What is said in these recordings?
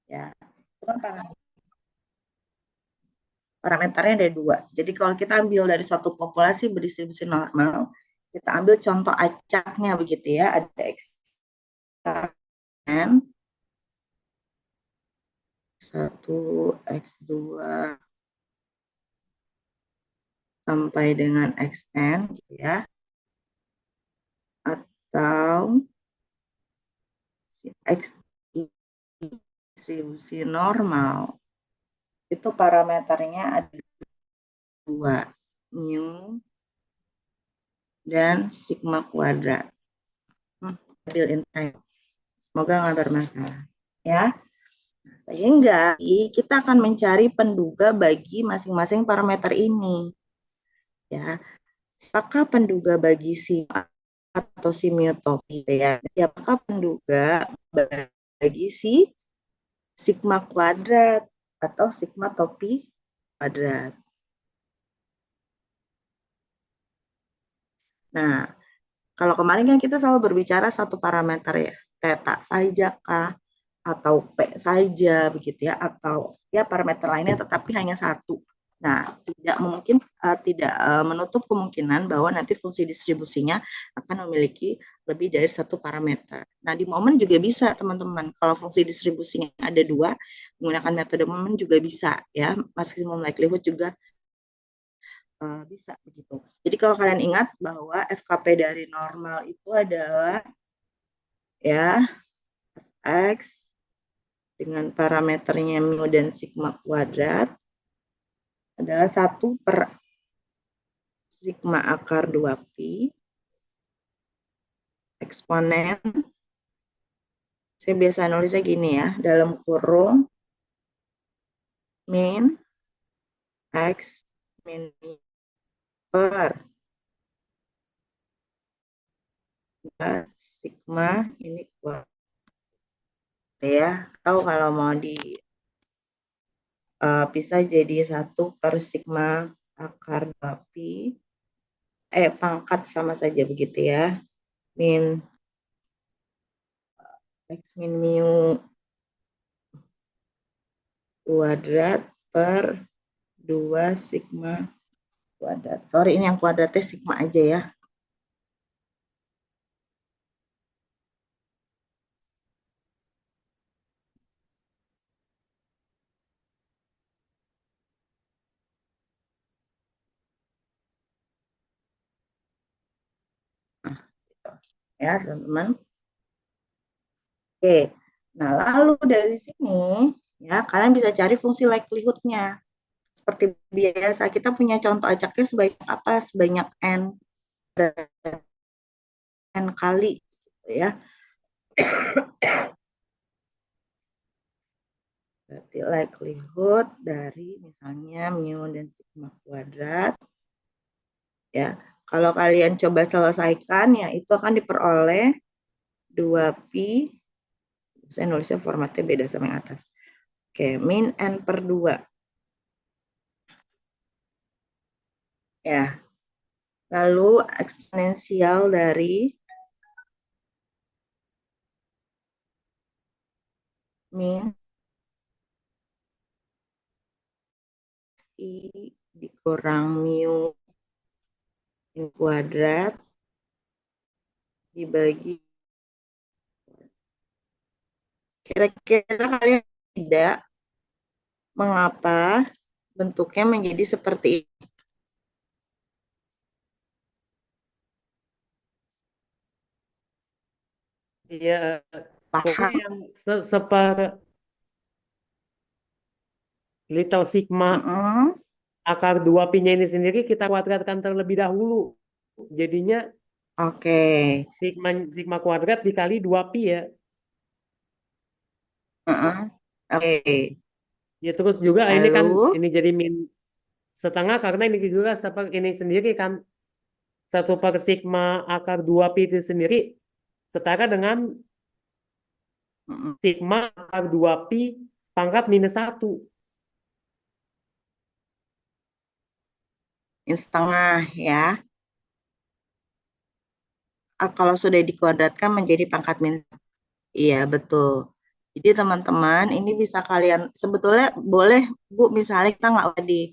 Ya, itu kan parameternya ada dua. Jadi kalau kita ambil dari suatu populasi berdistribusi normal, kita ambil contoh acaknya begitu ya, ada X n 1, X2 sampai dengan Xn gitu ya, atau X distribusi normal, itu parameternya ada dua, mu dan sigma kuadrat. Semoga nggak bermasalah ya. Sehingga kita akan mencari penduga bagi masing-masing parameter ini. Ya, apakah penduga bagi si atau simiotopi ya? Apakah penduga bagi si sigma kuadrat atau sigma topi kuadrat? Nah, kalau kemarin kan kita selalu berbicara satu parameter ya, theta saja kah, atau P saja begitu ya, atau ya parameter lainnya tetapi hanya satu. Nah, tidak menutup kemungkinan bahwa nanti fungsi distribusinya akan memiliki lebih dari satu parameter. Nah, di momen juga bisa teman-teman. Kalau fungsi distribusinya ada dua, menggunakan metode momen juga bisa ya. Maximum likelihood juga bisa begitu. Jadi kalau kalian ingat bahwa FKP dari normal itu adalah ya X dengan parameternya mu dan sigma kuadrat adalah 1 per sigma akar 2pi eksponen, saya biasa nulisnya gini ya, dalam kurung min X min per sigma ini kuadrat ya, atau kalau mau bisa jadi 1 per sigma akar 2pi pangkat sama saja begitu ya, min X min mu kuadrat per 2 sigma kuadrat. Sorry, ini yang kuadratnya sigma aja ya. Nah, gitu. Ya, teman-teman. Oke. Nah, lalu dari sini ya kalian bisa cari fungsi likelihood-nya. Seperti biasa kita punya contoh acaknya sebanyak apa? Sebanyak n kali gitu ya. Berarti likelihood dari misalnya mu dan sigma kuadrat ya. Kalau kalian coba selesaikan ya itu akan diperoleh 2pi, saya nulisnya formatnya beda sama yang atas. Oke, min n per 2 ya. Lalu eksponensial dari min i dikurang mu kuadrat dibagi, kira-kira kalian tidak mengapa bentuknya menjadi seperti ini? Iya, pokoknya Paham? yang seper little sigma akar 2pi-nya ini sendiri kita kuadratkan terlebih dahulu. Jadinya Oke. sigma kuadrat dikali 2pi ya. Oke. Ya terus juga ini kan Lalu ini jadi min setengah karena ini juga ini sendiri kan 1 per sigma akar 2pi itu sendiri setara dengan sigma akar 2pi pangkat minus 1. setengah ya. Kalau sudah dikuadratkan menjadi pangkat min. Iya, betul. Jadi teman-teman ini bisa kalian sebetulnya boleh Bu misalnya kita nggak usah di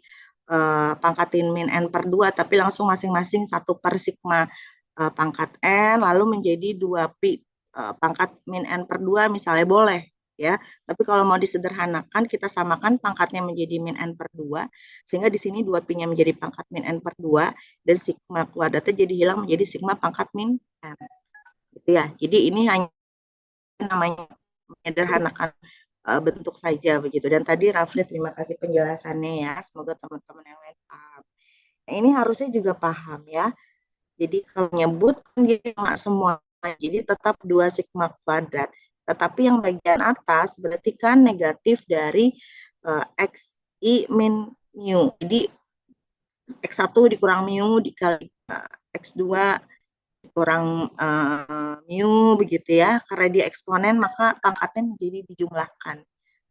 pangkatin min n per 2 tapi langsung masing-masing 1 per sigma pangkat n lalu menjadi 2 pi pangkat min n per 2 misalnya boleh ya. Tapi kalau mau disederhanakan kita samakan pangkatnya menjadi min n per 2 sehingga di sini 2 pi-nya menjadi pangkat min n per 2 dan sigma kuadratnya jadi hilang menjadi sigma pangkat min n. Gitu ya. Jadi ini hanya namanya menyederhanakan bentuk saja begitu. Dan tadi Rafli terima kasih penjelasannya ya. Semoga teman-teman yang lain paham. Nah, ini harusnya juga paham ya. Jadi kalau nyebut dia nggak semua. Jadi tetap 2 sigma kuadrat. Tetapi yang bagian atas berarti kan negatif dari x i min mu. Jadi x1 dikurang mu dikali x2 kurang mu begitu ya. Karena dia eksponen maka pangkatnya menjadi dijumlahkan.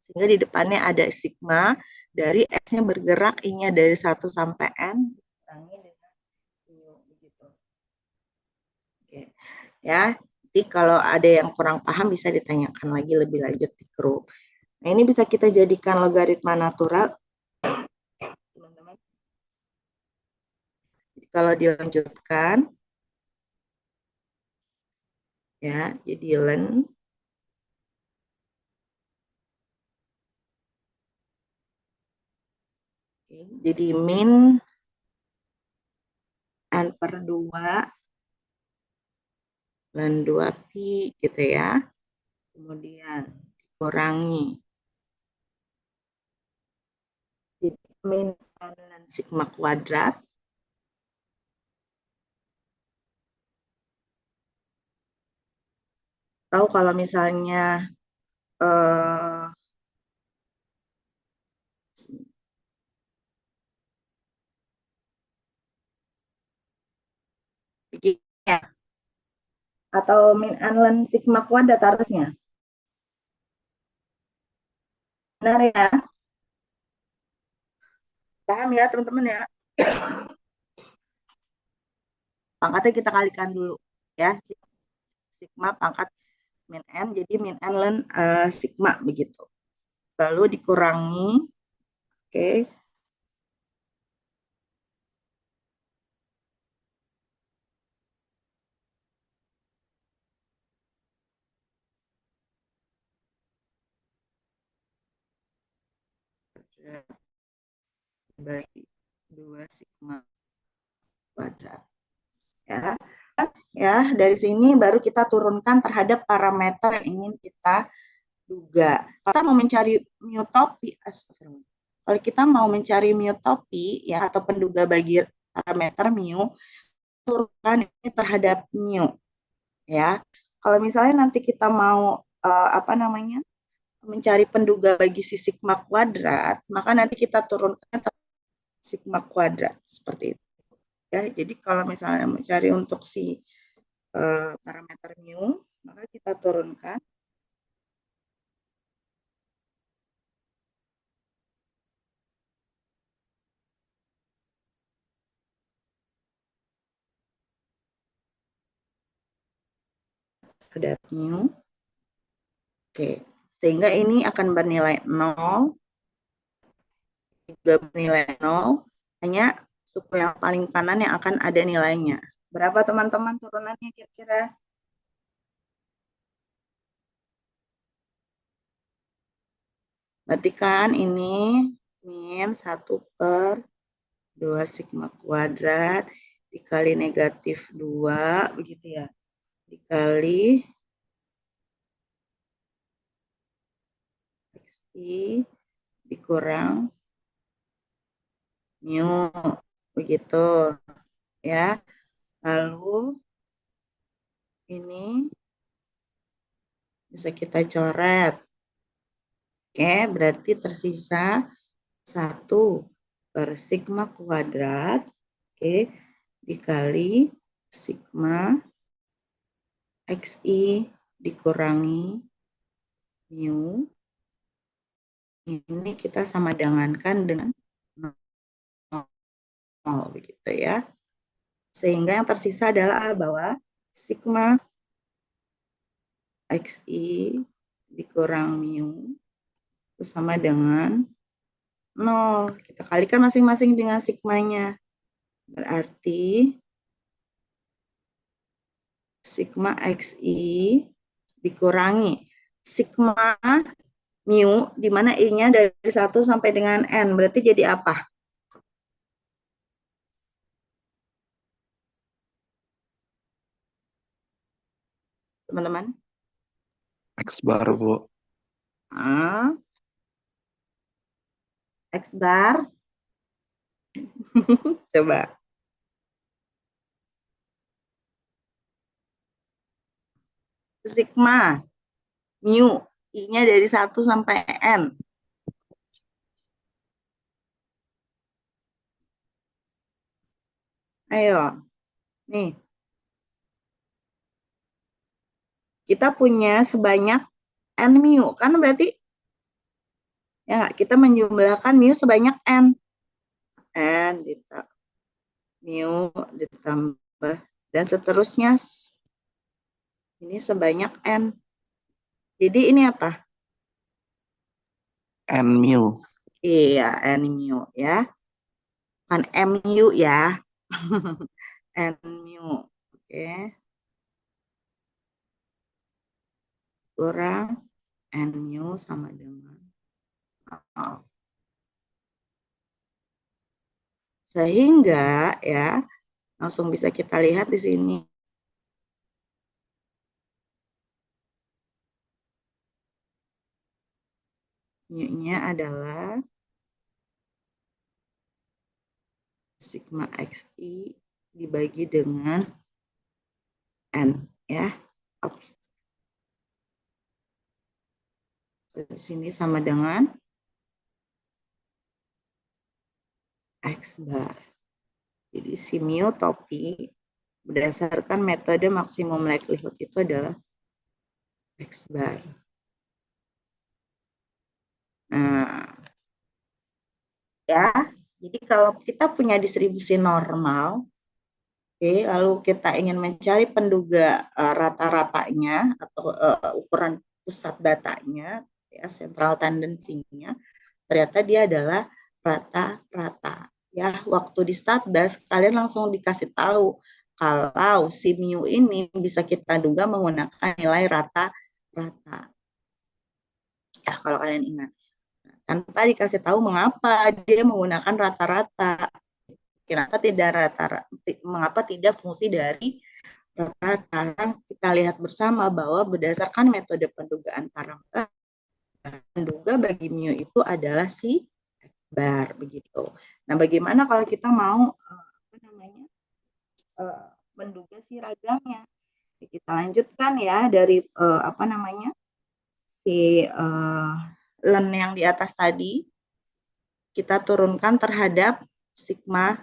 Sehingga di depannya ada sigma dari x-nya bergerak, i-nya dari 1 sampai n dikurangi dengan mu begitu. Oke. Ya. Jadi kalau ada yang kurang paham bisa ditanyakan lagi lebih lanjut di grup. Nah, ini bisa kita jadikan logaritma natural. Teman-teman. Jadi kalau dilanjutkan ya, jadi ln jadi min n per 2 dan 2 pi gitu ya. Kemudian dikurangi jadi min n dan sigma kuadrat. Tahu kalau misalnya eh, ya, atau min n dan sigma kuadrat harusnya. Benar ya? Paham ya teman-teman ya? Pangkatnya kita kalikan dulu ya. Sigma pangkat min n jadi min n ln sigma begitu. Lalu dikurangi, oke. Bagi 2 sigma kuadrat. Ya. Ya, dari sini baru kita turunkan terhadap parameter yang ingin kita duga. Kita mau mencari miotopi, kalau kita mau mencari miotopi ya atau penduga bagi parameter mu, turunkan ini terhadap mu ya. Kalau misalnya nanti kita mau apa namanya mencari penduga bagi si sigma kuadrat, maka nanti kita turunkan sigma kuadrat seperti itu ya. Jadi kalau misalnya mencari untuk si parameter mu, maka kita turunkan pada mu. Oke, sehingga ini akan bernilai 0, juga bernilai 0, hanya suku yang paling kanan yang akan ada nilainya. Berapa teman-teman turunannya kira-kira? Berarti kan ini min 1 per 2 sigma kuadrat dikali negatif 2, begitu ya. Dikali xi dikurang mu, begitu ya. Lalu ini bisa kita coret. Oke, berarti tersisa 1 per sigma kuadrat, oke, dikali sigma xi dikurangi mu. Ini kita sama dengankan dengan 0, begitu ya. Sehingga yang tersisa adalah bahwa sigma xi dikurang mu itu sama dengan 0. Kita kalikan masing-masing dengan sigmanya. Berarti sigma xi dikurangi sigma mu, di mana i-nya dari 1 sampai dengan n. Berarti jadi apa? Teman-teman? X bar, Bu. Ah, X bar. Coba. Sigma mu, i-nya dari 1 sampai n. Ayo. Nih. Kita punya sebanyak n mu, kan berarti ya nggak, kita menjumlahkan mu sebanyak n. N mu ditambah dan seterusnya ini sebanyak n. Jadi ini apa? N mu. Iya, n mu ya. Kan mu ya. n mu. Oke. Kurang n mu sama dengan 0. Sehingga ya, langsung bisa kita lihat di sini. Mu-nya adalah sigma xi dibagi dengan n ya. Di sini sama dengan X bar. Jadi si mu topi berdasarkan metode maksimum likelihood itu adalah X bar. Nah, ya. Jadi kalau kita punya distribusi normal, oke, lalu kita ingin mencari penduga rata-ratanya atau ukuran pusat datanya, ya, central tendency-nya, ternyata dia adalah rata-rata. Ya, waktu di Statdas kalian langsung dikasih tahu kalau si mu ini bisa kita duga menggunakan nilai rata-rata. Ya, kalau kalian ingat. Tanpa dikasih tahu mengapa dia menggunakan rata-rata. Kenapa tidak rata-rata? Mengapa tidak fungsi dari rata-rata? Kita lihat bersama bahwa berdasarkan metode pendugaan parameter, penduga bagi mu itu adalah si bar begitu. Nah, bagaimana kalau kita mau menduga si ragamnya? Kita lanjutkan ya dari si len yang di atas tadi, kita turunkan terhadap sigma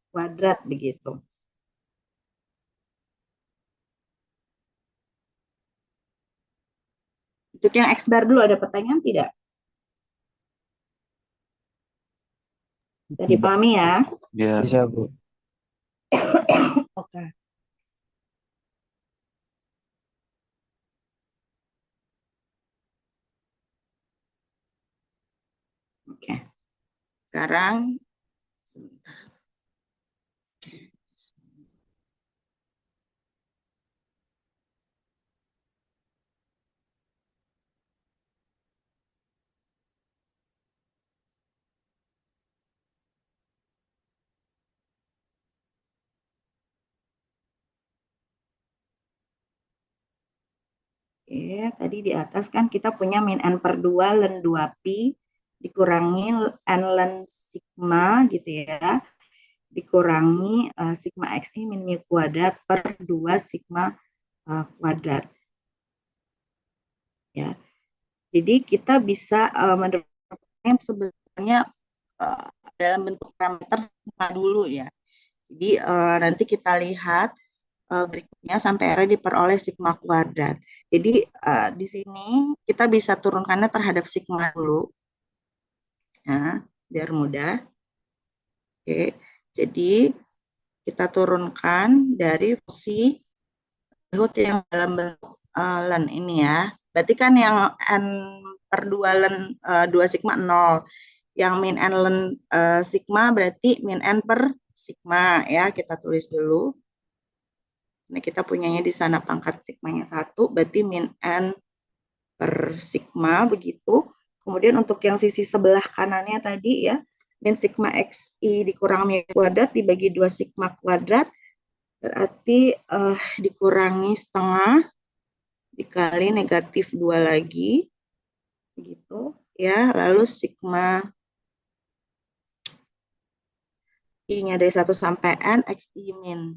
kuadrat begitu. Untuk yang X bar dulu ada pertanyaan tidak? Bisa dipahami ya? Ya. Bisa, Bu. Oke. Oke. Sekarang Oke, tadi di atas kan kita punya min n per 2 len 2pi dikurangi n len sigma gitu ya, dikurangi sigma xi min mu kuadrat per 2 sigma kuadrat. Ya. Jadi kita bisa mendapatkan sebenarnya dalam bentuk parameter dulu ya. Jadi nanti kita lihat berikutnya sampai R diperoleh sigma kuadrat. Jadi di sini kita bisa turunkannya terhadap sigma dulu, ya, biar mudah. Oke, jadi kita turunkan dari fungsi yang dalam bentuk len ini ya. Berarti kan yang N per 2 ln 2 sigma 0. Yang min N ln sigma berarti min N per sigma ya. Kita tulis dulu. Ini kita punyanya di sana pangkat sigmanya 1, berarti min N per sigma begitu. Kemudian untuk yang sisi sebelah kanannya tadi ya, min sigma XI dikurang mu kuadrat dibagi 2 sigma kuadrat, berarti dikurangi setengah dikali negatif 2 lagi, begitu ya. Lalu sigma I-nya dari 1 sampai N, XI min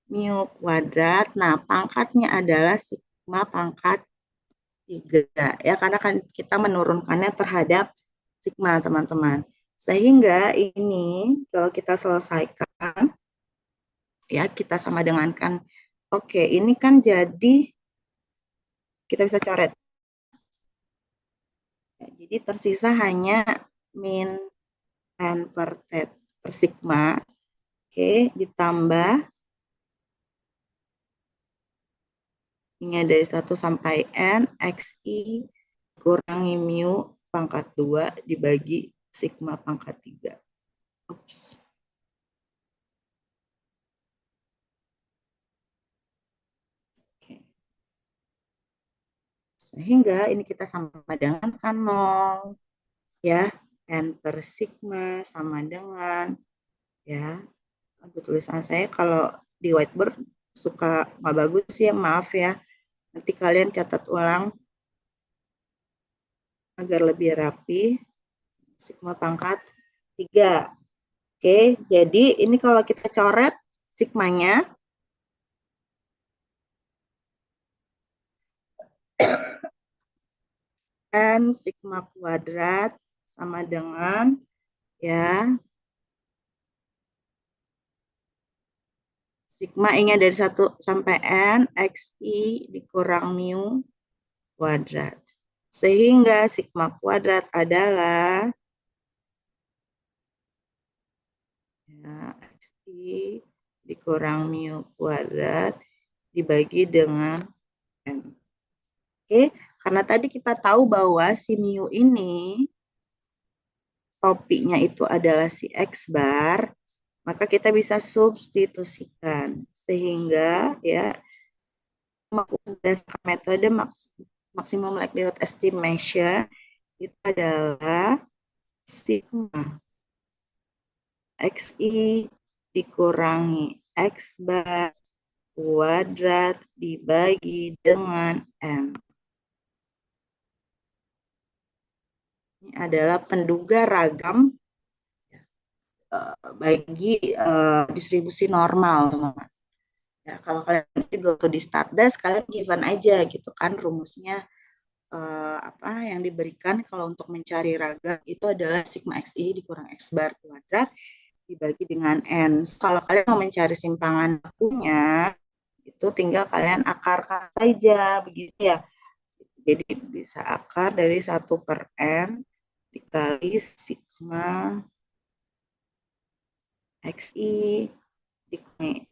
mu kuadrat. Nah, pangkatnya adalah sigma pangkat 3 ya, karena kan kita menurunkannya terhadap sigma, teman-teman. Sehingga ini kalau kita selesaikan ya, kita sama dengan kan, oke, ini kan jadi kita bisa coret ya, jadi tersisa hanya min N per sigma, oke, ditambah ini dari 1 sampai N, XI kurangi mu pangkat 2 dibagi sigma pangkat 3. Oops. Sehingga ini kita sama dengan kan 0 ya, N per sigma sama dengan ya, tulisan saya kalau di whiteboard suka nggak bagus ya, maaf ya, nanti kalian catat ulang agar lebih rapi. Sigma pangkat 3. Oke, jadi ini kalau kita coret sigmanya N sigma kuadrat sama dengan ya, sigma I-nya dari 1 sampai N, XI dikurang mu kuadrat. Sehingga sigma kuadrat adalah ya, XI dikurang mu kuadrat dibagi dengan N. Oke, karena tadi kita tahu bahwa si mu ini topinya itu adalah si X bar, maka kita bisa substitusikan. Sehingga ya, berdasarkan metode maximum likelihood estimation itu adalah sigma XI dikurangi X bar kuadrat dibagi dengan N. Ini adalah penduga ragam bagi distribusi normal, teman-teman. Ya, kalau kalian go to di start desk, kalian given aja gitu kan rumusnya apa yang diberikan kalau untuk mencari ragam itu adalah sigma XI dikurang X bar kuadrat dibagi dengan N. Kalau kalian mau mencari simpangan punya, itu tinggal kalian akarkan saja, begitu ya. Jadi bisa akar dari 1 per N dikali sigma XI dikurangi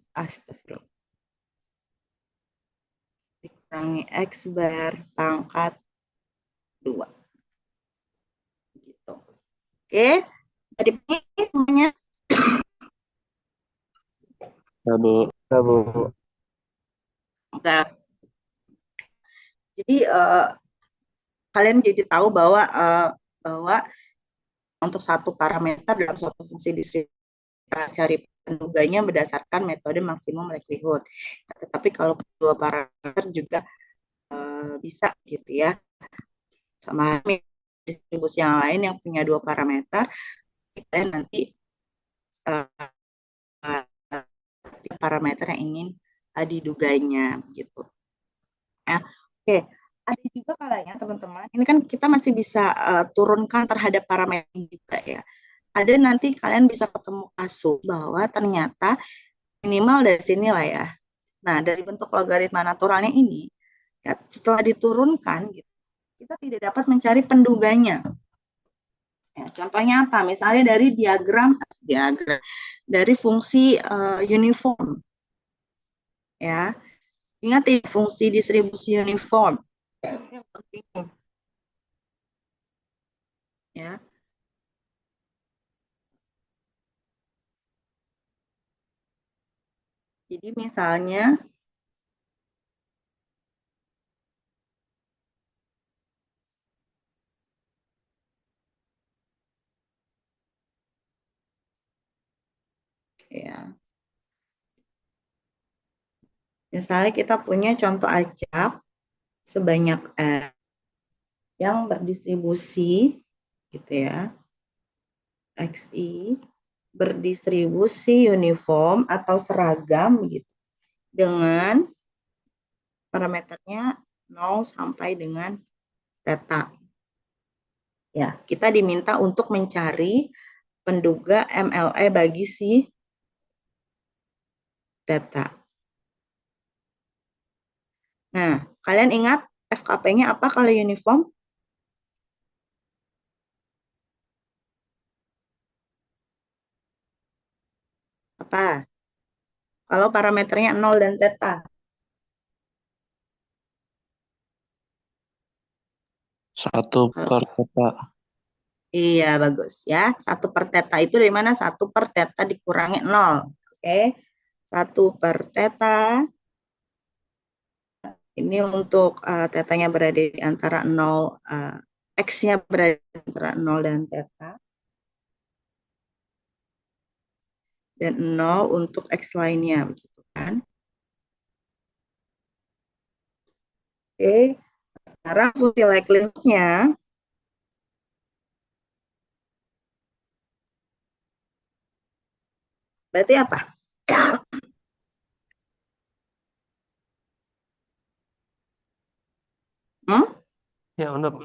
X bar pangkat 2. Gitu. Oke, tadi semuanya. Ya, Bu. Ya, Bu. Oke. Jadi kalian jadi tahu bahwa untuk satu parameter dalam suatu fungsi distribusi cari penduganya berdasarkan metode maksimum likelihood. Tetapi kalau kedua parameter juga bisa gitu ya. Sama distribusi yang lain yang punya 2 parameter, kita nanti parameter yang ingin diduganya gitu. Nah, oke. Ada juga kalanya teman-teman, ini kan kita masih bisa turunkan terhadap parameter juga ya. Ada nanti kalian bisa ketemu kasus bahwa ternyata minimal dari sini lah ya. Nah, dari bentuk logaritma naturalnya ini, ya, setelah diturunkan, gitu, kita tidak dapat mencari penduganya. Ya, contohnya apa? Misalnya dari diagram dari fungsi uniform, ya, Ingat ya, fungsi distribusi uniform. Yang penting ya. Jadi misalnya ya. Misalnya kita punya contoh acak sebanyak N yang berdistribusi gitu ya. XI berdistribusi uniform atau seragam gitu dengan parameternya 0 sampai dengan theta. Ya, kita diminta untuk mencari penduga MLE bagi si theta. Nah, kalian ingat FKP-nya apa kalau uniform? Apa? Kalau parameternya 0 dan theta. Satu per theta. Iya, bagus ya. 1 per theta itu dari mana? 1 per theta dikurangi 0. Oke. 1 per theta. Ini untuk tetanya berada di antara 0, X-nya berada di antara 0 dan theta. Dan 0 untuk X lainnya, begitu kan? Oke. Sekarang fungsi likelihood-nya berarti apa? Hmm? Ya, untuk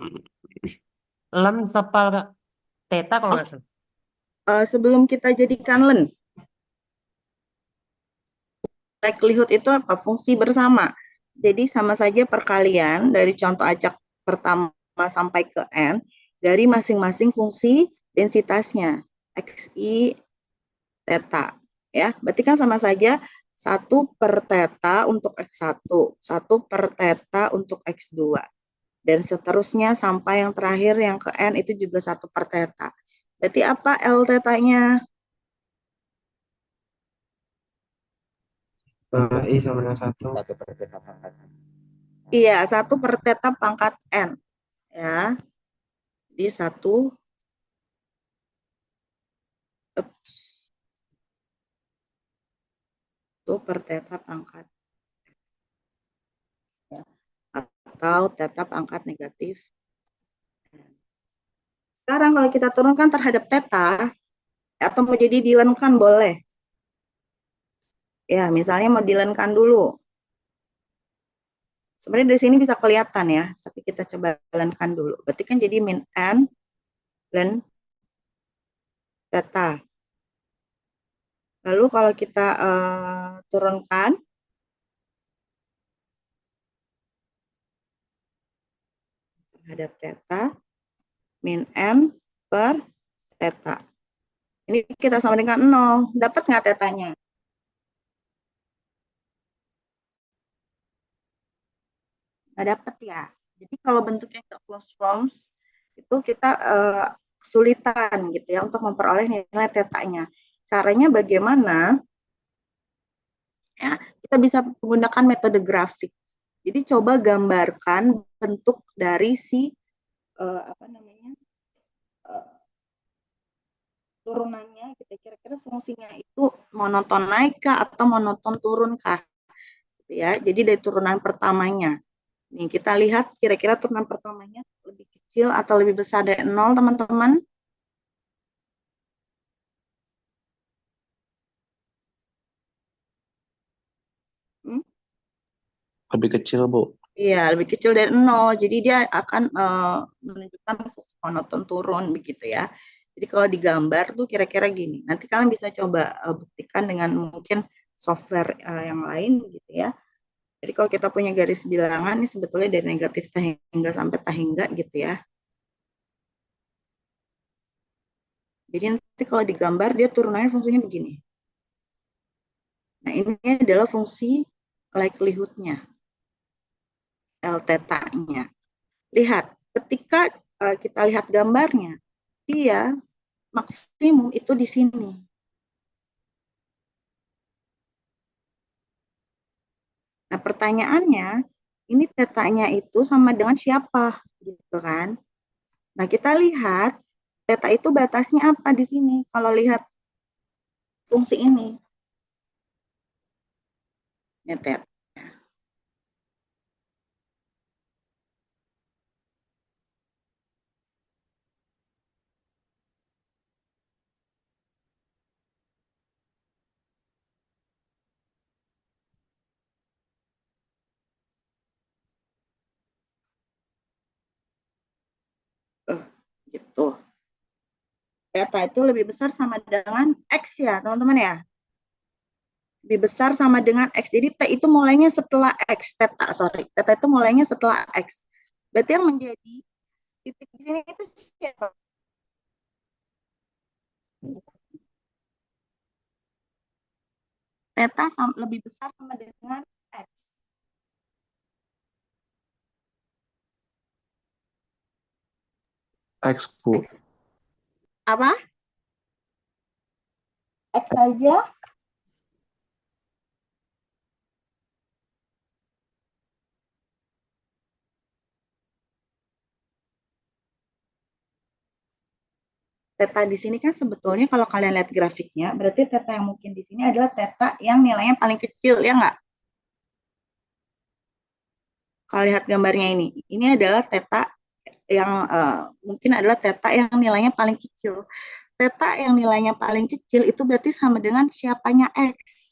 len separ theta kalau nggak salah. Sebelum kita jadikan len, likelihood itu apa? Fungsi bersama. Jadi sama saja perkalian dari contoh acak pertama sampai ke N dari masing-masing fungsi densitasnya. XI, theta. Ya, berarti kan sama saja 1 per theta untuk X1, 1 per theta untuk X2. Dan seterusnya sampai yang terakhir yang ke N itu juga 1 per theta. Berarti apa L theta-nya? I sama dengan 1. Iya, 1 per theta pangkat N. Ya, di 1 per theta pangkat ya. Atau theta pangkat negatif. Sekarang kalau kita turunkan terhadap theta, atau mau jadi dilenkan boleh. Ya, misalnya mau dilenkan dulu. Sebenarnya dari sini bisa kelihatan ya, tapi kita coba jalankan dulu. Berarti kan jadi min N dan theta. Lalu kalau kita turunkan, terhadap theta, min N per theta. Ini kita sama dengan 0. Dapat nggak tetanya? Nggak dapat ya. Jadi kalau bentuknya nggak closed forms, itu kita kesulitan gitu ya untuk memperoleh nilai tetanya. Caranya bagaimana? Ya, kita bisa menggunakan metode grafik. Jadi coba gambarkan bentuk dari si apa namanya turunannya. Kita kira-kira fungsinya itu monoton naik kah atau monoton turun kah? Gitu ya. Jadi dari turunan pertamanya. Nih kita lihat kira-kira turunan pertamanya lebih kecil atau lebih besar dari 0, teman-teman. Hmm? Lebih kecil, Bu. Iya, lebih kecil dari 0. Jadi dia akan menunjukkan monoton turun begitu ya. Jadi kalau digambar tuh kira-kira gini. Nanti kalian bisa coba buktikan dengan mungkin software yang lain gitu ya. Jadi kalau kita punya garis bilangan ini sebetulnya dari negatif tahingga sampai tahingga gitu ya. Jadi nanti kalau digambar dia turunannya fungsinya begini. Nah ini adalah fungsi likelihood-nya, L theta-nya. Lihat, ketika kita lihat gambarnya, dia maksimum itu di sini. Nah, pertanyaannya, ini tetanya itu sama dengan siapa, gitu kan? Nah, kita lihat teta itu batasnya apa di sini. Kalau lihat fungsi ini, ya teta. Gitu. Teta itu lebih besar sama dengan X ya, teman-teman ya. Lebih besar sama dengan X. Jadi T itu mulainya setelah X. Teta itu mulainya setelah X. Berarti yang menjadi titik di sini itu siapa? Teta lebih besar sama dengan X. X, Bu. Apa? X saja. Teta di sini kan sebetulnya kalau kalian lihat grafiknya, berarti teta yang mungkin di sini adalah teta yang nilainya paling kecil, ya nggak? Kalau lihat gambarnya ini adalah teta yang mungkin adalah teta yang nilainya paling kecil. Teta yang nilainya paling kecil itu berarti sama dengan siapanya X.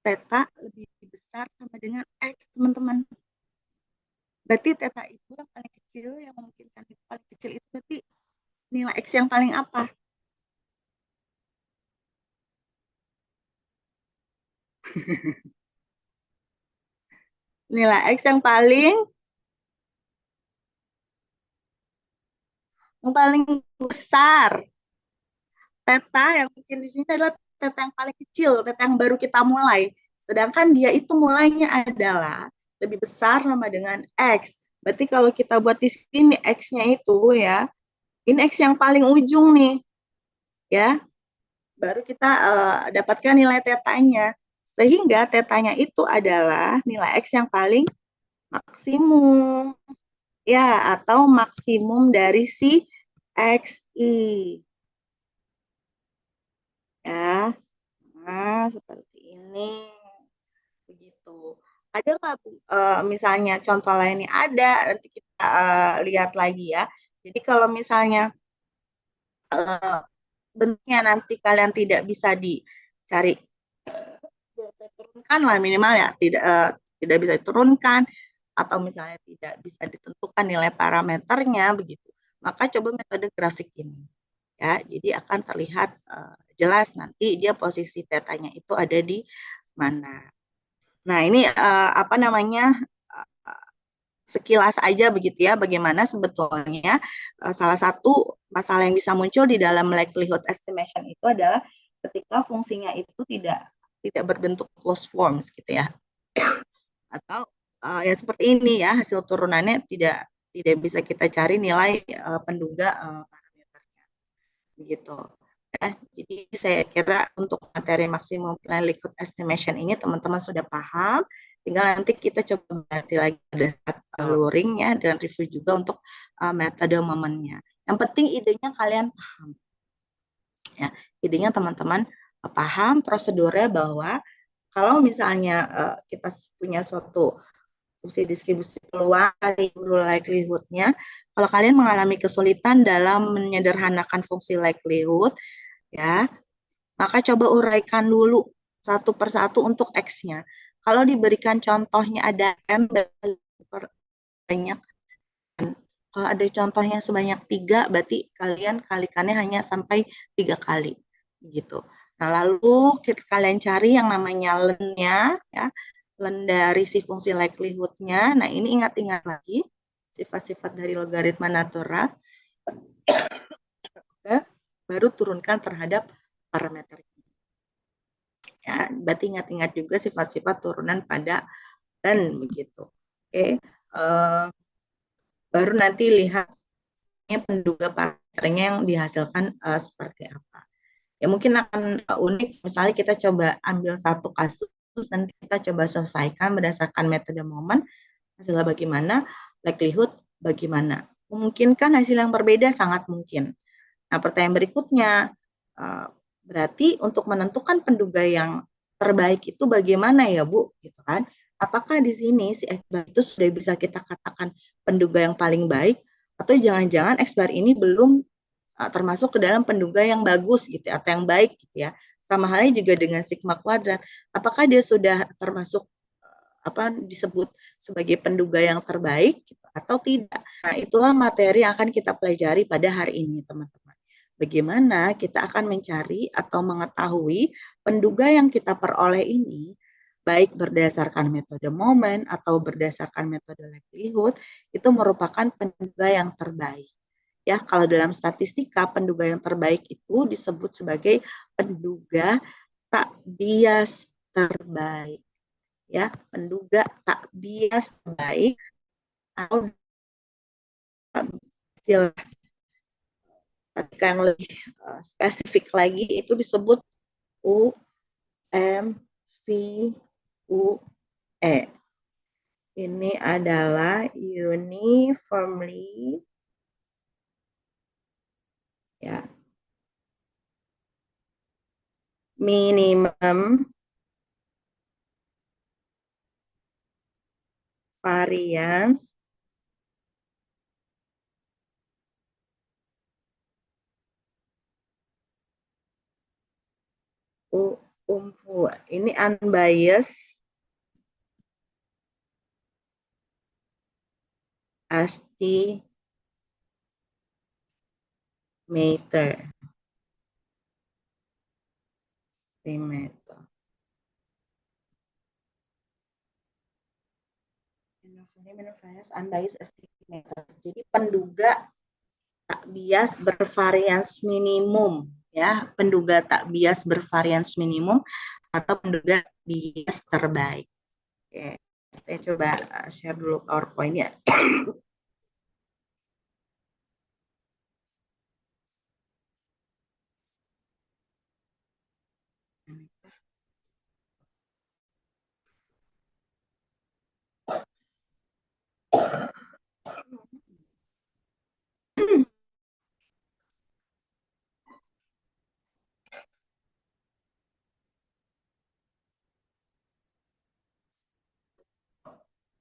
Teta lebih besar sama dengan X, teman-teman. Berarti teta itu yang paling kecil, yang memungkinkan itu paling kecil itu berarti nilai X yang paling apa? Nilai X yang paling besar. Teta yang mungkin di sini adalah teta yang paling kecil, teta yang baru kita mulai. Sedangkan dia itu mulainya adalah lebih besar sama dengan X. Berarti kalau kita buat di sini X-nya itu ya, ini X yang paling ujung nih, ya. Baru kita dapatkan nilai tetanya. Sehingga tetanya itu adalah nilai X yang paling maksimum. Ya, atau maksimum dari si XI. Ya, nah seperti ini. Begitu. Ada nggak misalnya contoh lainnya? Ada, nanti kita lihat lagi ya. Jadi kalau misalnya uh, bentuknya nanti kalian tidak bisa dicari, turunkan lah minimal ya, tidak bisa diturunkan atau misalnya tidak bisa ditentukan nilai parameternya begitu. Maka coba metode grafik ini ya. Jadi akan terlihat jelas nanti dia posisi tetanya itu ada di mana. Nah, ini apa namanya? Sekilas aja begitu ya bagaimana sebetulnya salah satu masalah yang bisa muncul di dalam likelihood estimation itu adalah ketika fungsinya itu tidak berbentuk closed forms gitu ya. Atau ya seperti ini ya, hasil turunannya tidak bisa kita cari nilai penduga parameternya begitu. Ya, jadi saya kira untuk materi maksimum likelihood estimation ini teman-teman sudah paham. Tinggal nanti kita coba ganti lagi pada luring ya dan review juga untuk metode momennya. Yang penting idenya kalian paham. Ya, idenya teman-teman paham prosedurnya bahwa kalau misalnya kita punya suatu fungsi distribusi peluang dari guru likelihood-nya, kalau kalian mengalami kesulitan dalam menyederhanakan fungsi likelihood, ya, maka coba uraikan dulu satu persatu untuk X-nya. Kalau diberikan contohnya ada M banyak, kalau ada contohnya sebanyak 3, berarti kalian kalikannya hanya sampai 3 kali. Gitu. Nah, lalu kalian cari yang namanya len-nya, ya, len dari si fungsi likelihood-nya. Nah, ini ingat-ingat lagi sifat-sifat dari logaritma natural. baru turunkan terhadap parameter. Ya, berarti ingat-ingat juga sifat-sifat turunan pada dan begitu. Oke, baru nanti lihat penduga parameternya yang dihasilkan seperti apa. Ya mungkin akan unik, misalnya kita coba ambil satu kasus, nanti kita coba selesaikan berdasarkan metode momen, hasilnya bagaimana, likelihood bagaimana. Memungkinkan hasil yang berbeda, sangat mungkin. Nah, pertanyaan berikutnya, berarti untuk menentukan penduga yang terbaik itu bagaimana ya Bu? Gitu kan? Apakah di sini si X bar itu sudah bisa kita katakan penduga yang paling baik, atau jangan-jangan X bar ini belum termasuk ke dalam penduga yang bagus gitu atau yang baik gitu ya. Sama halnya juga dengan sigma kuadrat. Apakah dia sudah termasuk disebut sebagai penduga yang terbaik gitu, atau tidak? Nah, itulah materi yang akan kita pelajari pada hari ini, teman-teman. Bagaimana kita akan mencari atau mengetahui penduga yang kita peroleh ini, baik berdasarkan metode momen atau berdasarkan metode likelihood, itu merupakan penduga yang terbaik. Ya, kalau dalam statistika penduga yang terbaik itu disebut sebagai penduga tak bias terbaik. Ya, penduga tak bias terbaik atau istilah yang lebih spesifik lagi itu disebut UMVUE. Ini adalah uniformly ya minimum variance UMVU. Ini unbiased estimator. Unbiased estimator. Jadi penduga tak bias bervarians minimum, ya, penduga tak bias bervarians minimum atau penduga bias terbaik. Oke, saya coba share dulu PowerPoint ya.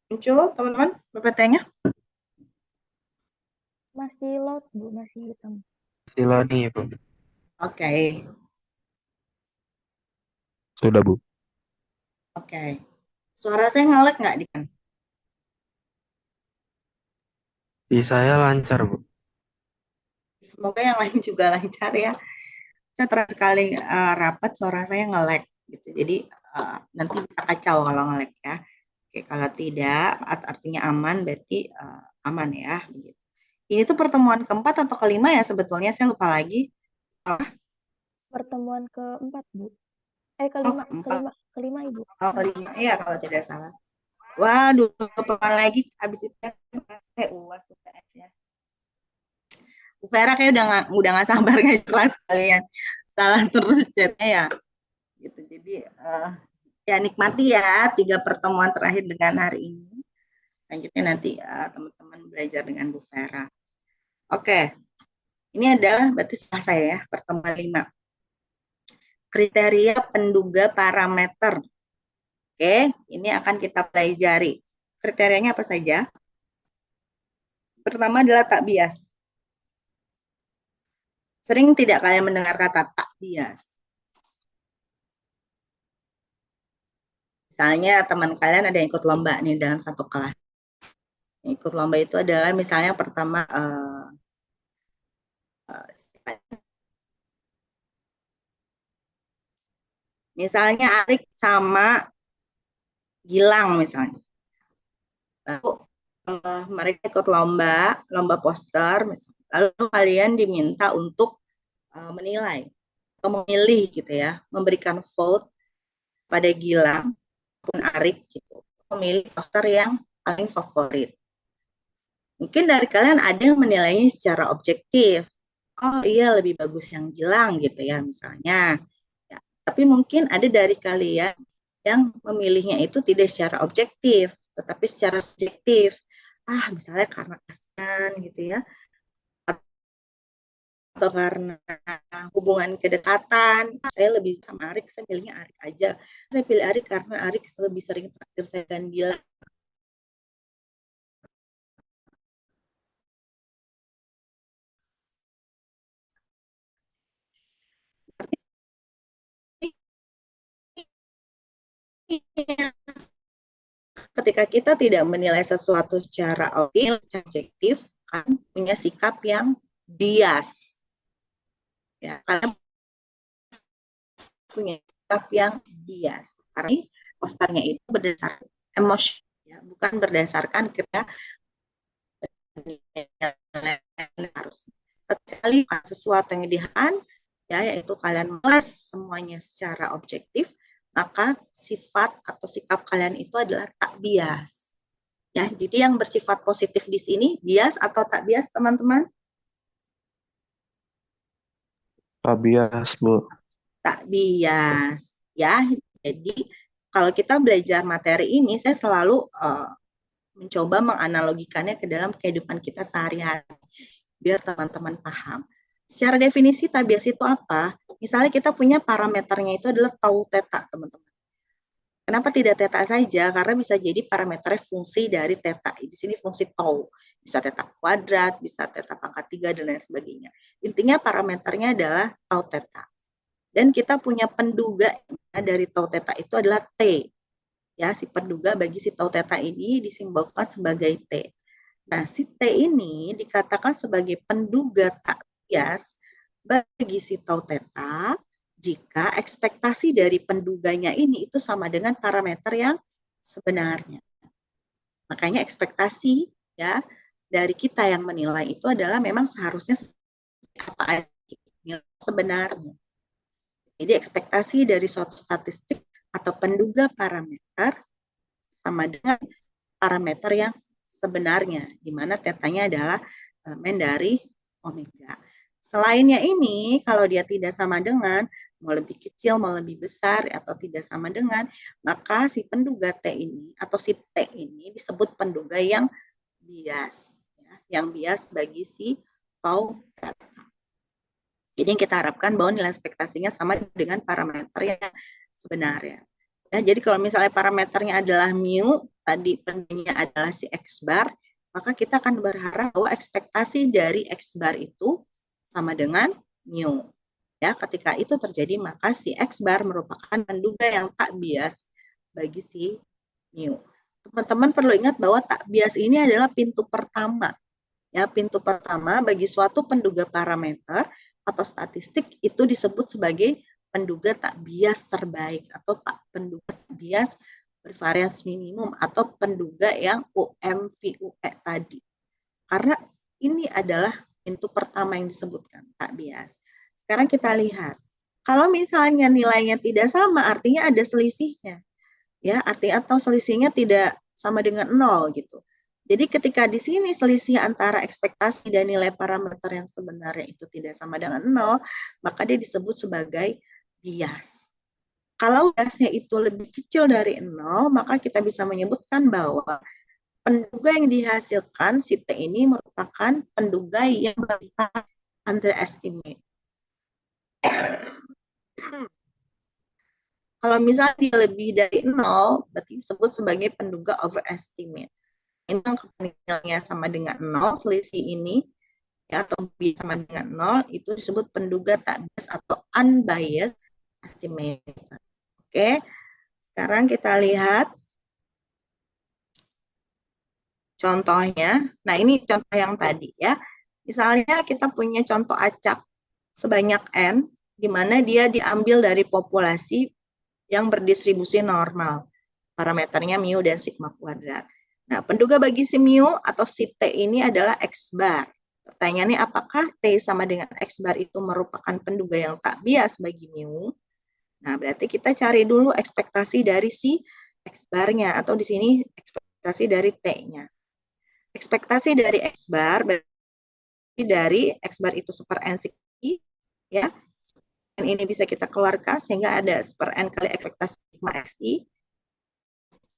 Muncul teman-teman PPT-nya? Masih load, Bu, masih hitam. Masih loading ya, Bu. Oke. Sudah, Bu. Oke. Suara saya nge-lag nggak di kan? Di saya lancar, Bu. Semoga yang lain juga lancar ya. Saya terakhir kali rapat suara saya nge-lag gitu. Jadi nanti bisa kacau kalau nge-lag ya. Oke, kalau tidak artinya aman, berarti aman ya. Begitu. Ini tuh pertemuan keempat atau kelima ya sebetulnya, saya lupa lagi. Pertemuan keempat, Bu. Kelima, kelima Ibu. Oh, kelima, iya kalau tidak salah. Waduh, pertemuan lagi, habis itu saya UAS UTS ya. Bu Vera kayak udah nggak sabar ngajar kelas kalian. Salah terus chatnya ya. Gitu. Jadi ya nikmati ya 3 pertemuan terakhir dengan hari ini. Lanjutnya nanti teman-teman belajar dengan Bu Vera. Oke. Ini adalah berarti setelah saya ya, pertemuan 5. Kriteria penduga parameter. Oke, ini akan kita pelajari. Kriterianya apa saja? Pertama adalah tak bias. Sering tidak kalian mendengar kata tak bias? Misalnya teman kalian ada yang ikut lomba nih dalam satu kelas. Ikut lomba itu adalah misalnya pertama misalnya Arik sama Gilang misalnya. Lalu mereka ikut lomba poster misalnya. Lalu kalian diminta untuk menilai atau memilih gitu ya, memberikan vote pada Gilang maupun Arik gitu, memilih dokter yang paling favorit. Mungkin dari kalian ada yang menilainya secara objektif. Oh iya lebih bagus yang Gilang gitu ya misalnya. Ya, tapi mungkin ada dari kalian yang memilihnya itu tidak secara objektif, tetapi secara subjektif. Misalnya karena kasihan gitu ya, atau karena hubungan kedekatan, saya lebih sama Arik, saya pilihnya Arik aja. Saya pilih Arik karena Arik lebih sering traktir saya dan Gilang. Ketika kita tidak menilai sesuatu secara objektif, kan punya sikap yang bias. Ya, karena punya sikap yang bias. Karena posternya itu berdasarkan emosi, ya, bukan berdasarkan kita harus. Ketika sesuatu yang dihan, ya, yaitu kalian meles semuanya secara objektif, maka sifat atau sikap kalian itu adalah tak bias. Ya, jadi yang bersifat positif di sini bias atau tak bias, teman-teman? Tak bias, Bu. Tak bias. Ya, jadi kalau kita belajar materi ini, saya selalu mencoba menganalogikannya ke dalam kehidupan kita sehari-hari, biar teman-teman paham. Secara definisi tak bias itu apa? Misalnya kita punya parameternya itu adalah tau theta, teman-teman. Kenapa tidak theta saja? Karena bisa jadi parameternya fungsi dari theta. Di sini fungsi tau. Bisa theta kuadrat, bisa theta pangkat 3, dan lain sebagainya. Intinya parameternya adalah tau theta. Dan kita punya penduga dari tau theta itu adalah T. Ya, si penduga bagi si tau theta ini disimbolkan sebagai T. Nah, si T ini dikatakan sebagai penduga tak bias bagi si tau theta jika ekspektasi dari penduganya ini itu sama dengan parameter yang sebenarnya. Makanya ekspektasi ya dari kita yang menilai itu adalah memang seharusnya apa sebenarnya. Jadi ekspektasi dari suatu statistik atau penduga parameter sama dengan parameter yang sebenarnya, di mana tetanya adalah elemen dari omega. Selainnya ini, kalau dia tidak sama dengan, mau lebih kecil, mau lebih besar, atau tidak sama dengan, maka si penduga T ini, atau si T ini disebut penduga yang bias. Ya, yang bias bagi si tau theta. Jadi yang kita harapkan bahwa nilai ekspektasinya sama dengan parameter yang sebenarnya. Ya, jadi kalau misalnya parameternya adalah mu, tadi penduganya adalah si X bar, maka kita akan berharap bahwa ekspektasi dari X bar itu sama dengan mu. Ya, ketika itu terjadi, maka si X bar merupakan penduga yang tak bias bagi si mu. Teman-teman perlu ingat bahwa tak bias ini adalah pintu pertama. Ya, pintu pertama bagi suatu penduga parameter atau statistik itu disebut sebagai penduga tak bias terbaik atau penduga tak bias bervarians minimum atau penduga yang UMVUE tadi. Karena ini adalah pintu pertama yang disebutkan tak bias. Sekarang kita lihat. Kalau misalnya nilainya tidak sama, artinya ada selisihnya. Ya, artinya atau selisihnya tidak sama dengan 0 gitu. Jadi ketika di sini selisih antara ekspektasi dan nilai parameter yang sebenarnya itu tidak sama dengan 0, maka dia disebut sebagai bias. Kalau biasnya itu lebih kecil dari 0, maka kita bisa menyebutkan bahwa penduga yang dihasilkan si T ini merupakan penduga yang bersifat underestimate. Kalau misalnya dia lebih dari 0, berarti disebut sebagai penduga overestimate. Ini yang nilainya sama dengan 0, selisih ini ya, atau B sama dengan 0, itu disebut penduga tak bias atau unbiased estimate. Oke, sekarang kita lihat contohnya. Nah, ini contoh yang tadi ya. Misalnya kita punya contoh acak sebanyak N, di mana dia diambil dari populasi yang berdistribusi normal. Parameternya mu dan sigma kuadrat. Nah, penduga bagi si mu atau si T ini adalah X bar. Pertanyaannya, apakah T sama dengan X bar itu merupakan penduga yang tak bias bagi mu? Nah, berarti kita cari dulu ekspektasi dari si X barnya, atau di sini ekspektasi dari T-nya. Ekspektasi dari X bar berarti dari X bar itu seper N ya. Dan ini bisa kita keluarkan sehingga ada seper N kali ekspektasi sigma XI,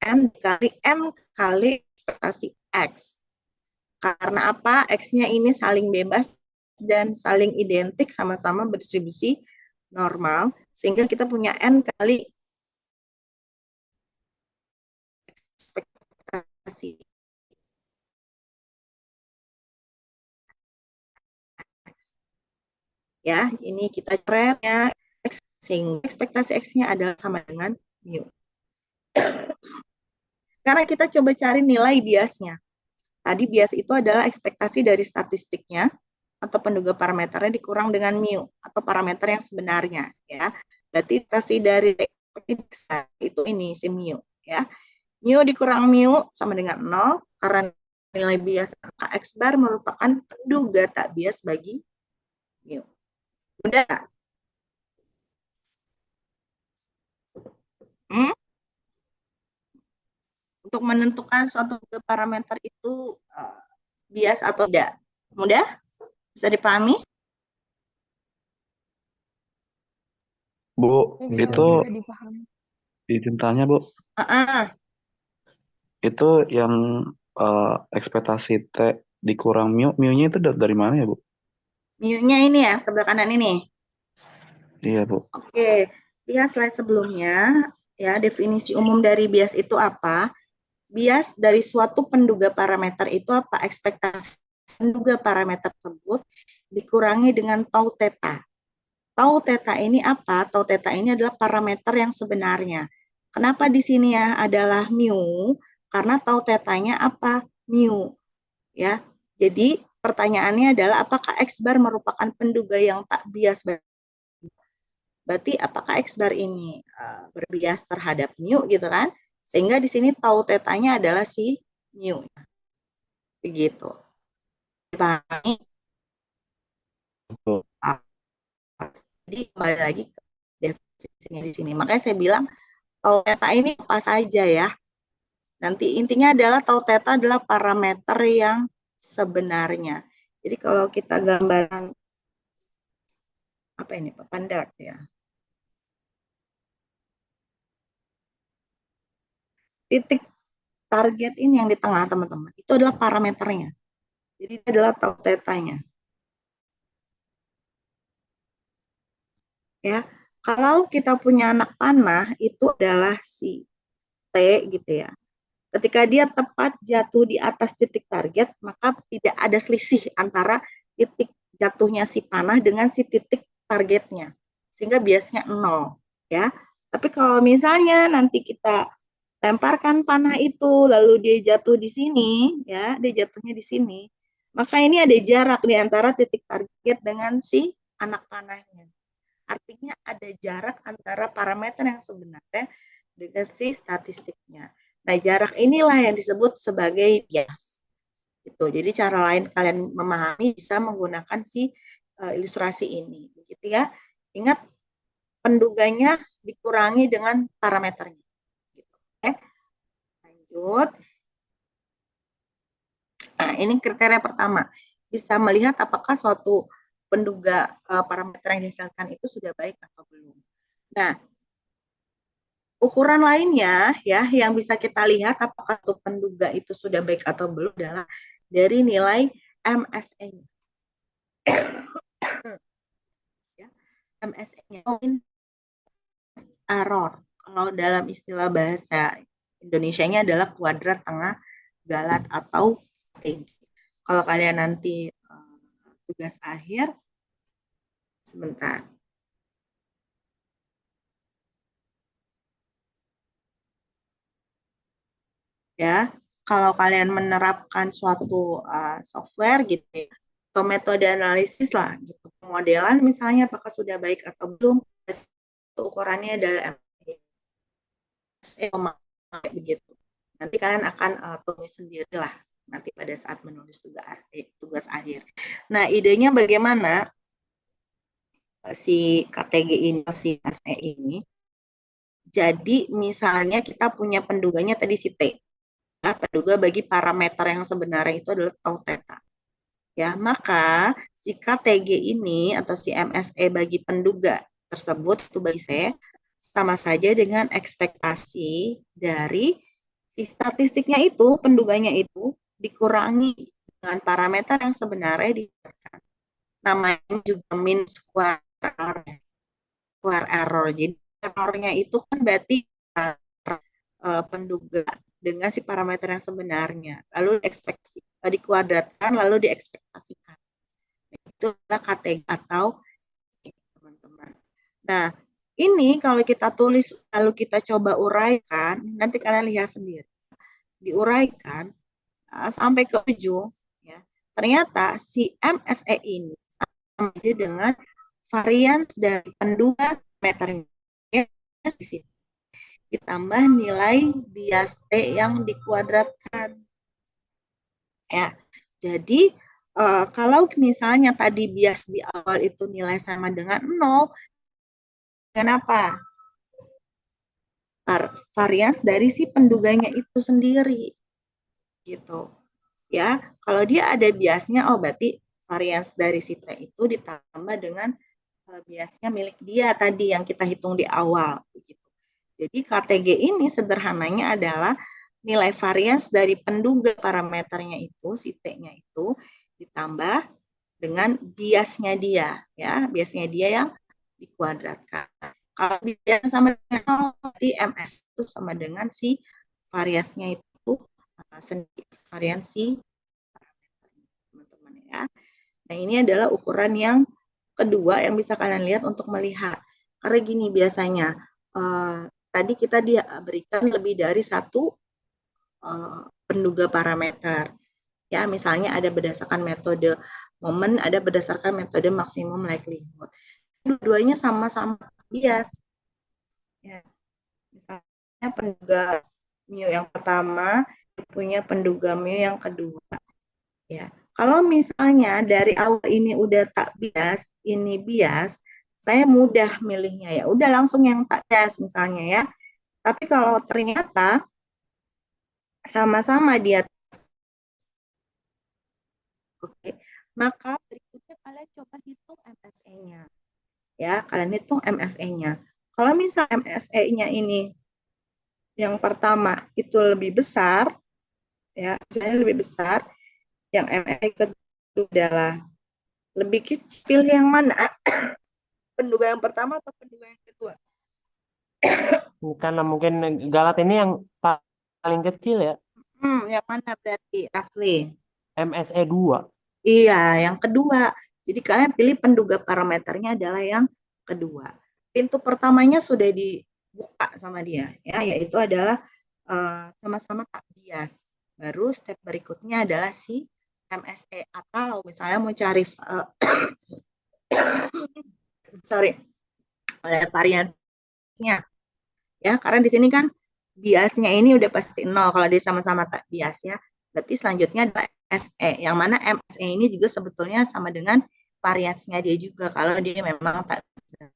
N kali N kali ekspektasi X. Karena apa? X-nya ini saling bebas dan saling identik, sama-sama berdistribusi normal, sehingga kita punya N kali ekspektasi. Ya, ini kita coretnya, sehingga ekspektasi X-nya adalah sama dengan mu. Sekarang kita coba cari nilai biasnya. Tadi bias itu adalah ekspektasi dari statistiknya atau penduga parameternya dikurang dengan mu atau parameter yang sebenarnya, ya. Berarti ekspektasi dari itu ini si mu, ya. Mu dikurang mu sama dengan 0 karena nilai bias angka X bar merupakan penduga tak bias bagi mu. Mudah? Untuk menentukan suatu parameter itu bias atau tidak. Mudah? Bisa dipahami? Bu, Bisa itu bisa dipahami. izin tanya, Bu. Itu yang ekspektasi T dikurang mu-nya itu dari mana ya, Bu? Mu-nya ini ya, sebelah kanan ini. Iya, Bu. Oke, lihat slide sebelumnya. Ya, definisi umum dari bias itu apa? Bias dari suatu penduga parameter itu apa? Ekspektasi penduga parameter tersebut dikurangi dengan tau theta. Tau theta ini apa? Tau theta ini adalah parameter yang sebenarnya. Kenapa di sini ya adalah mu? Karena tau tetanya apa? Mu. Ya. Jadi pertanyaannya adalah apakah X bar merupakan penduga yang tak bias? Berarti apakah X bar ini berbias terhadap mu gitu kan? Sehingga di sini tau tetanya adalah si mu. Begitu. Dipahami? Betul. Jadi kembali lagi ke definisinya di sini. Makanya saya bilang tau theta ini apa saja ya. Nanti intinya adalah tau theta adalah parameter yang sebenarnya. Jadi kalau kita gambaran apa ini papan dart ya. Titik target ini yang di tengah teman-teman. Itu adalah parameternya. Jadi itu adalah tau tetanya. Ya. Kalau kita punya anak panah itu adalah si T gitu ya. Ketika dia tepat jatuh di atas titik target, maka tidak ada selisih antara titik jatuhnya si panah dengan si titik targetnya. Sehingga biasanya 0. Ya. Tapi kalau misalnya nanti kita lemparkan panah itu, lalu dia jatuh di sini, ya, dia jatuhnya di sini, maka ini ada jarak di antara titik target dengan si anak panahnya. Artinya ada jarak antara parameter yang sebenarnya dengan si statistiknya. Nah, jarak inilah yang disebut sebagai bias. Gitu. Jadi cara lain kalian memahami bisa menggunakan si ilustrasi ini. Begitu ya. Ingat penduganya dikurangi dengan parameternya. Gitu. Oke. Lanjut. Nah, ini kriteria pertama. Bisa melihat apakah suatu penduga parameter yang dihasilkan itu sudah baik atau belum. Nah, ukuran lainnya ya yang bisa kita lihat apakah tuh penduga itu sudah baik atau belum adalah dari nilai MSE-nya. Ya, MSE-nya error. Kalau dalam istilah bahasa Indonesianya adalah kuadrat tengah galat atau T. Kalau kalian nanti tugas akhir sebentar. Ya, kalau kalian menerapkan suatu software gitu ya, atau metode analisis lah gitu, pemodelan misalnya apakah sudah baik atau belum, ukurannya adalah begitu. Nanti kalian akan tulis sendiri lah nanti pada saat menulis tugas akhir. Nah, idenya bagaimana si KTG ini, si SE ini. Jadi misalnya kita punya penduganya tadi si T. Ya, penduga bagi parameter yang sebenarnya itu adalah tau theta. Ya, maka si KTG ini atau si MSE bagi penduga tersebut itu bagi saya sama saja dengan ekspektasi dari si statistiknya itu, penduganya itu dikurangi dengan parameter yang sebenarnya didapatkan. Namanya juga mean square error. Jadi errornya itu kan berarti penduga dengan si parameter yang sebenarnya, lalu dikuadratkan, lalu diekspektasikan. Itu adalah KTG atau teman-teman. Nah, ini kalau kita tulis lalu kita coba uraikan, nanti kalian lihat sendiri. Diuraikan sampai ke ujung, ya. Ternyata si MSE ini sama aja dengan varians dari penduga meternya di sini. Ditambah nilai bias T yang dikuadratkan. Ya, jadi kalau misalnya tadi bias di awal itu nilai sama dengan 0, kenapa? Varians dari si penduganya itu sendiri. Gitu. Ya, kalau dia ada biasnya, oh berarti varians dari si T itu ditambah dengan biasnya milik dia tadi yang kita hitung di awal. Begitu. Jadi KTG ini sederhananya adalah nilai varians dari penduga parameternya itu, si T-nya itu, ditambah dengan biasnya dia, ya, biasnya dia yang dikuadratkan. Kalau biasnya sama dengan 0, berarti MS itu sama dengan si variansnya itu sendiri, variansi teman-teman ya. Nah, ini adalah ukuran yang kedua yang bisa kalian lihat untuk melihat. Karena gini biasanya, tadi kita berikan lebih dari satu penduga parameter. Ya, misalnya ada berdasarkan metode momen, ada berdasarkan metode maksimum likelihood. Dua-duanya sama-sama bias. Ya, misalnya penduga mu yang pertama punya penduga mu yang kedua. Ya, kalau misalnya dari awal ini udah tak bias, ini bias, saya mudah milihnya ya. Udah langsung yang tak bias misalnya ya. Tapi kalau ternyata sama-sama dia, oke, maka berikutnya kalian coba hitung MSE-nya. Ya, kalian hitung MSE-nya. Kalau misal MSE-nya ini yang pertama itu lebih besar, ya, misalnya lebih besar, yang MSE kedua adalah lebih kecil, yang mana? Penduga yang pertama atau penduga yang kedua? Karena mungkin Galat ini yang paling kecil ya, Yang mana berarti, Rafli? MSE 2. Iya, yang kedua. Jadi kalian pilih penduga parameternya adalah yang kedua. Pintu pertamanya sudah dibuka sama dia, ya, yaitu adalah sama-sama tak bias. Baru step berikutnya adalah si MSE, atau misalnya mau cari variansnya, ya, karena di sini kan biasnya ini udah pasti 0 kalau dia sama-sama tak bias, ya. Berarti selanjutnya adalah SE, yang mana MSE ini juga sebetulnya sama dengan variansnya dia juga kalau dia memang tak bias.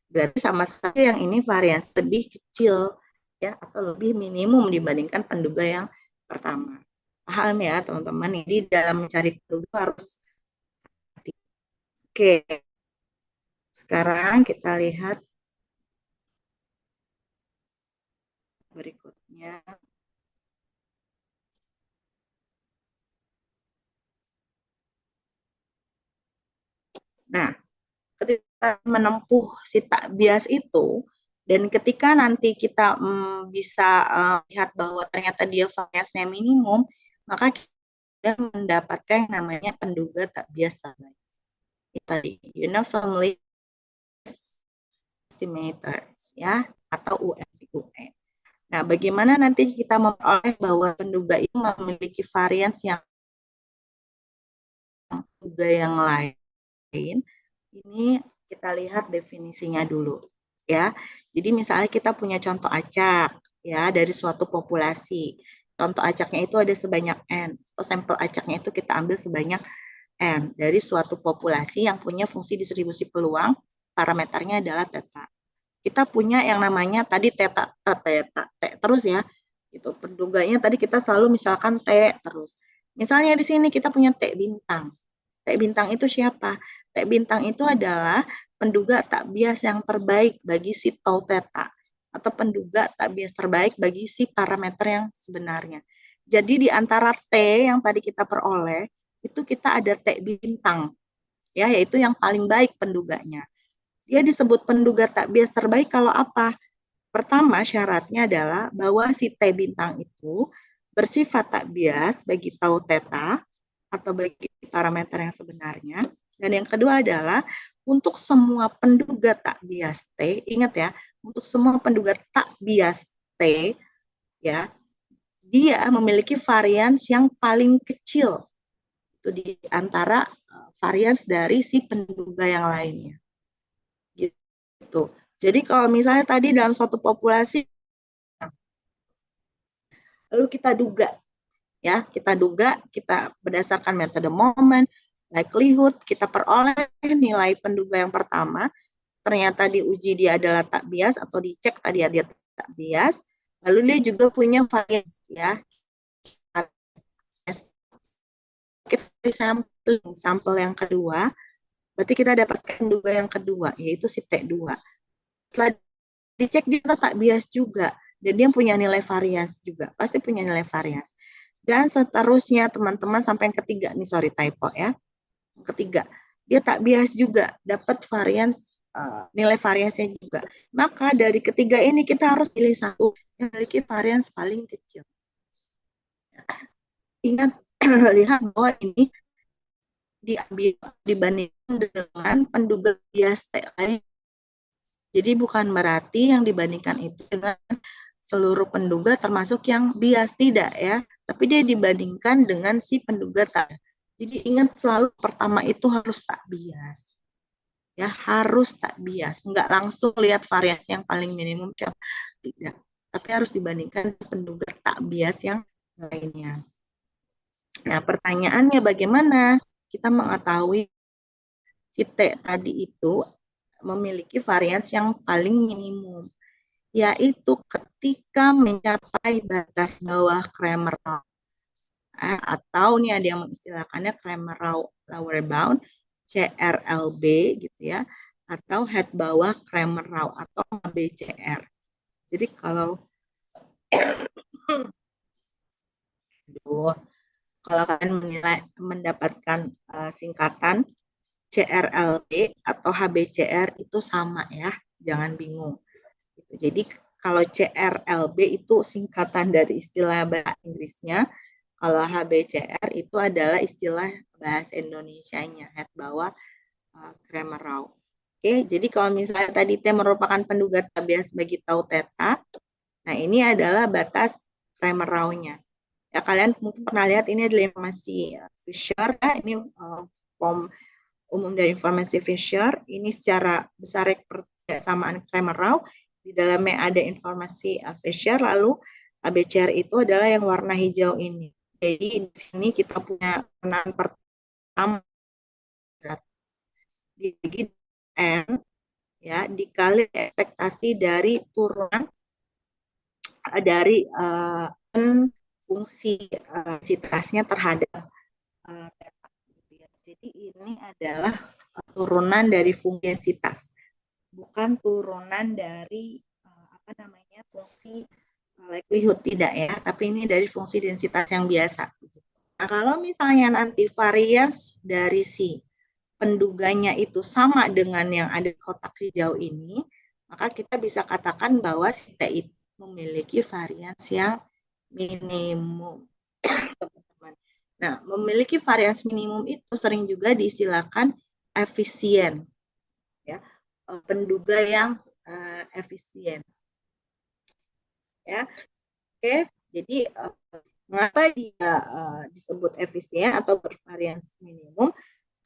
Berarti sama saja yang ini varians lebih kecil, ya, atau lebih minimum dibandingkan penduga yang pertama. Paham ya teman-teman? Jadi dalam mencari penduga harus hati. Oke, sekarang kita lihat berikutnya. Nah, ketika menempuh si tak bias itu, dan ketika nanti kita bisa lihat bahwa ternyata dia variansnya minimum, maka kita mendapatkan yang namanya penduga tak bias terbaik. Tadi uniformly estimators, ya, atau UFUE. Nah, bagaimana nanti kita memperoleh bahwa penduga itu memiliki varians yang penduga yang lain? Ini kita lihat definisinya dulu, ya. Jadi misalnya kita punya contoh acak, ya, dari suatu populasi. contoh acaknya itu ada sebanyak N, atau sampel acaknya itu kita ambil sebanyak N dari suatu populasi yang punya fungsi distribusi peluang, parameternya adalah theta. Kita punya yang namanya tadi theta, T terus ya, itu penduganya tadi kita selalu misalkan T terus. Misalnya di sini kita punya T bintang. T bintang itu siapa? T bintang itu adalah penduga tak bias yang terbaik bagi si tau theta, atau penduga tak bias terbaik bagi si parameter yang sebenarnya. Jadi di antara T yang tadi kita peroleh, itu kita ada T bintang, ya, yaitu yang paling baik penduganya. Dia disebut penduga tak bias terbaik kalau apa? Pertama, syaratnya adalah bahwa si T bintang itu bersifat tak bias bagi tau theta atau bagi parameter yang sebenarnya. Dan yang kedua adalah untuk semua penduga tak bias T, ingat ya, untuk semua penduga tak bias T, ya, dia memiliki varians yang paling kecil itu di antara varians dari si penduga yang lainnya. Gitu. Jadi kalau misalnya tadi dalam suatu populasi, lalu kita duga, ya, kita berdasarkan metode moment, likelihood, kita peroleh nilai penduga yang pertama, ternyata diuji dia adalah tak bias atau dicek tadi dia tak bias, lalu dia juga punya varians, ya. Kita sampel yang kedua, berarti kita dapat penduga yang kedua, yaitu si T2. Setelah dicek dia tak bias juga, dan dia punya nilai varians juga, pasti punya nilai varians. Dan seterusnya teman-teman sampai yang ketiga, nih sorry typo ya, yang ketiga, dia tak bias juga, dapat varians, nilai variansnya juga. Maka dari ketiga ini kita harus pilih satu yang memiliki varians paling kecil. Ingat, lihat bahwa ini diambil dibandingkan dengan penduga bias T lain. Jadi bukan berarti yang dibandingkan itu dengan seluruh penduga termasuk yang bias, tidak ya, tapi dia dibandingkan dengan si penduga tak. Jadi ingat selalu pertama itu harus tak bias, ya, harus tak bias, nggak langsung lihat variasi yang paling minimum, tidak, tapi harus dibandingkan penduga tak bias yang lainnya. Nah, pertanyaannya bagaimana kita mengetahui si T tadi itu memiliki varians yang paling minimum, yaitu ketika mencapai batas bawah Cramer-Rao, atau nih ada yang mengistilahkannya Cramer-Rao lower bound, CRLB gitu ya, atau head bawah Cramer-Rao atau HBCR. Jadi kalau kalian mendapatkan singkatan CRLB atau HBCR itu sama ya, jangan bingung. Jadi kalau CRLB itu singkatan dari istilah bahasa Inggrisnya, kalau HBCR itu adalah istilah bahasa Indonesianya, head bawah Cramer-Rao. Oke, jadi kalau misalnya tadi T merupakan penduga tak bias bagi tau theta, nah ini adalah batas Cramer-Rao-nya. Ya, kalian mungkin pernah lihat ini adalah informasi Fisher, ya, ini form umum dari informasi Fisher. Ini secara besar persamaan Cramer-Rao. Di dalamnya ada informasi Fisher, lalu ABCR itu adalah yang warna hijau ini. Jadi di sini kita punya peran pertama digit N, ya, dikali ekspektasi dari turunan dari N fungsi sitasnya terhadap theta. Jadi ini adalah turunan dari fungsi densitas, bukan turunan dari fungsi likelihood, tidak ya, tapi ini dari fungsi densitas yang biasa. Nah, kalau misalnya nanti varians dari si penduganya itu sama dengan yang ada di kotak hijau ini, maka kita bisa katakan bahwa si T itu memiliki varians yang minimum. Nah, memiliki varians minimum itu sering juga diistilahkan efisien, ya, penduga yang efisien. Ya, oke. Jadi mengapa dia disebut efisien atau bervarians minimum?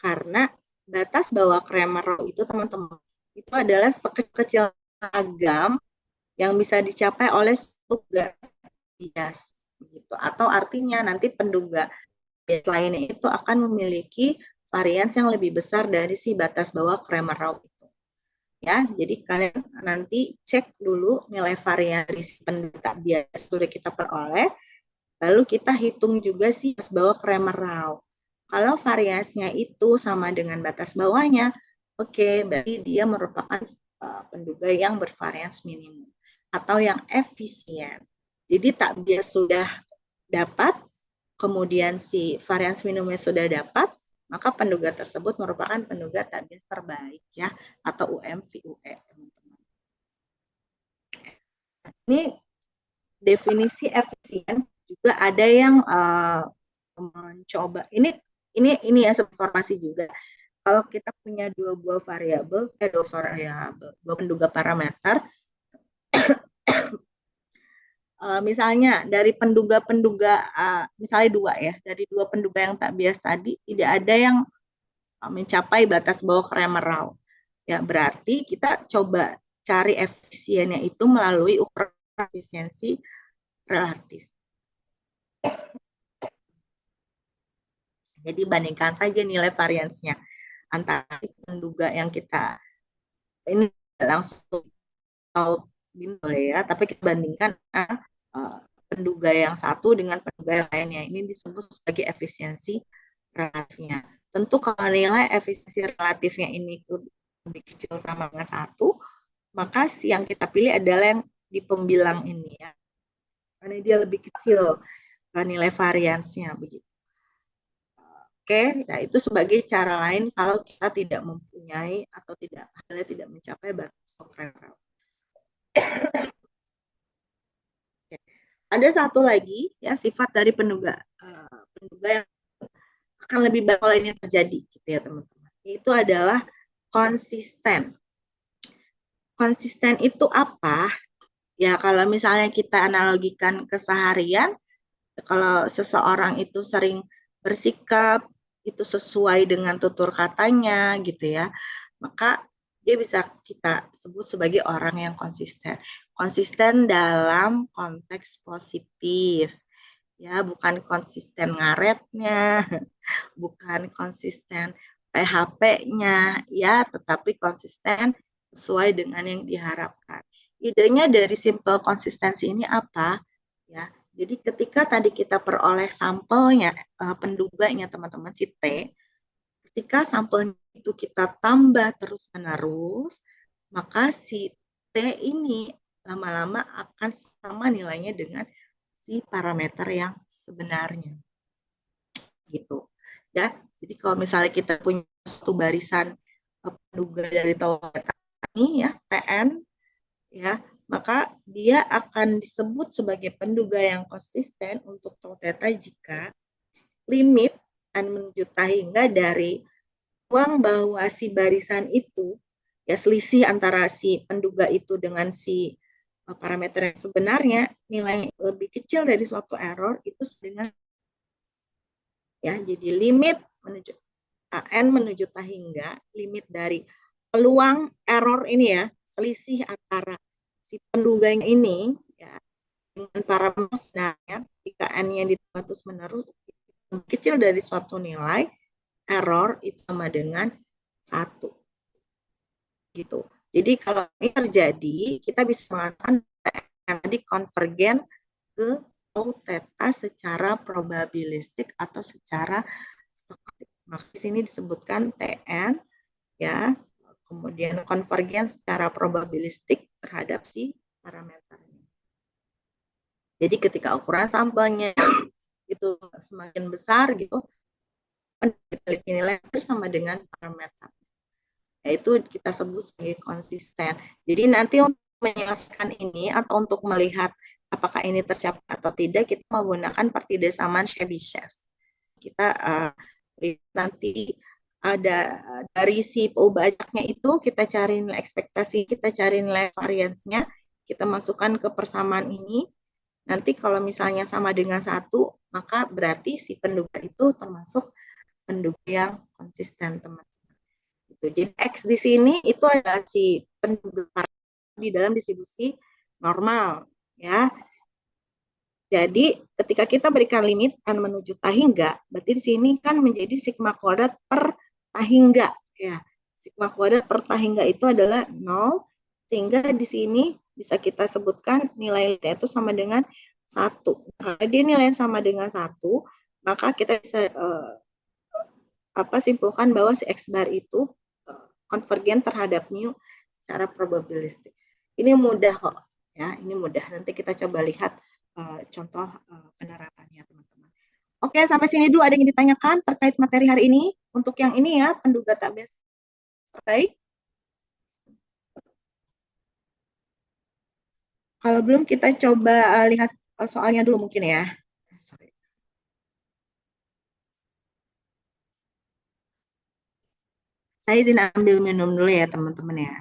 Karena batas bawah Cramer-Rao itu, teman-teman, itu adalah sekecil agam yang bisa dicapai oleh suatu bias. Gitu. Atau artinya nanti penduga bias lainnya itu akan memiliki varians yang lebih besar dari si batas bawah Cramer-Raw itu. Ya, jadi kalian nanti cek dulu nilai varian dari si penduga bias sudah kita peroleh, lalu kita hitung juga si batas bawah Cramer-Raw. Kalau variasinya itu sama dengan batas bawahnya, oke, berarti dia merupakan penduga yang bervarians minimum atau yang efisien. Jadi tak bias sudah dapat, kemudian si varians minimumnya sudah dapat, maka penduga tersebut merupakan penduga tak bias terbaik ya, atau UMVUE, teman-teman. Ini definisi efisien juga ada yang mencoba ini ya informasi juga. Kalau kita punya dua penduga parameter, misalnya dari penduga-penduga misalnya dua ya, dari dua penduga yang tak bias tadi tidak ada yang mencapai batas bawah Cramer-Raw. Ya, berarti kita coba cari efisiennya itu melalui ukuran efisiensi relatif. Jadi bandingkan saja nilai variansnya antara penduga yang kita ini langsung tahu ya, tapi kita bandingkan penduga yang satu dengan penduga yang lainnya. Ini disebut sebagai efisiensi relatifnya. Tentu kalau nilai efisiensi relatifnya ini lebih kecil sama dengan satu, maka yang kita pilih adalah yang di pembilang ini ya, karena dia lebih kecil nilai variansnya begitu. Oke, nah itu sebagai cara lain kalau kita tidak mempunyai atau hasilnya tidak mencapai batas Cramer-Raw. Ada satu lagi ya sifat dari penduga yang akan lebih baik kalau ini terjadi gitu ya teman-teman. Itu adalah konsisten. Konsisten itu apa? Ya kalau misalnya kita analogikan keseharian, kalau seseorang itu sering bersikap itu sesuai dengan tutur katanya gitu ya, maka dia bisa kita sebut sebagai orang yang konsisten. Konsisten dalam konteks positif, ya bukan konsisten ngaretnya, bukan konsisten PHP-nya, ya tetapi konsisten sesuai dengan yang diharapkan. Idenya dari simple konsistensi ini apa? Ya, jadi ketika tadi kita peroleh sampelnya, penduganya teman-teman si T, ketika sampelnya itu kita tambah terus-menerus, maka si T ini lama-lama akan sama nilainya dengan si parameter yang sebenarnya. Gitu. Ya, jadi kalau misalnya kita punya satu barisan penduga dari tau theta ini ya, TN, ya, maka dia akan disebut sebagai penduga yang konsisten untuk tau theta jika limit n menuju hingga dari ruang bahwa si barisan itu ya selisih antara si penduga itu dengan si parameter yang sebenarnya nilai lebih kecil dari suatu error itu dengan ya, jadi limit menuju n menuju hingga limit dari peluang error ini ya, selisih antara si penduganya ini ya dengan parameter sebenarnya jika n-nya ditambah terus menerus kecil dari suatu nilai, error itu sama dengan 1. Gitu. Jadi kalau ini terjadi, kita bisa mengatakan tadi konvergen ke tau theta secara probabilistik atau secara stokastik. Maka di sini disebutkan TN ya, kemudian konvergen secara probabilistik terhadap si parameternya. Jadi ketika ukuran sampelnya itu semakin besar gitu, nilai sama dengan parameter. Yaitu kita sebut sebagai konsisten. Jadi nanti untuk menyelesaikan ini atau untuk melihat apakah ini tercapai atau tidak, kita menggunakan pertidesaman Chebyshev. Kita nanti ada dari si bajaknya itu kita cari nilai ekspektasi, kita cari nilai variansnya, kita masukkan ke persamaan ini. Nanti kalau misalnya sama dengan 1, maka berarti si penduga itu termasuk penduga yang konsisten, teman-teman. Jadi X di sini itu adalah si penduga di dalam distribusi normal, ya. Jadi ketika kita berikan limit n menuju tahingga, berarti di sini kan menjadi sigma kuadrat per tahingga ya. Sigma kuadrat per tahingga itu adalah 0, sehingga di sini bisa kita sebutkan nilai itu sama dengan 1. Kalau dia nilai sama dengan 1, maka kita bisa simpulkan bahwa si X bar itu konvergen terhadap mu secara probabilistik. Ini mudah kok ya, ini mudah. Nanti kita coba lihat contoh penerapannya teman-teman. Oke, sampai sini dulu ada yang ditanyakan terkait materi hari ini. Untuk yang ini ya, penduga tak biasa. Baik. Kalau belum kita coba lihat soalnya dulu mungkin ya. Saya izin ambil minum dulu ya teman-teman ya.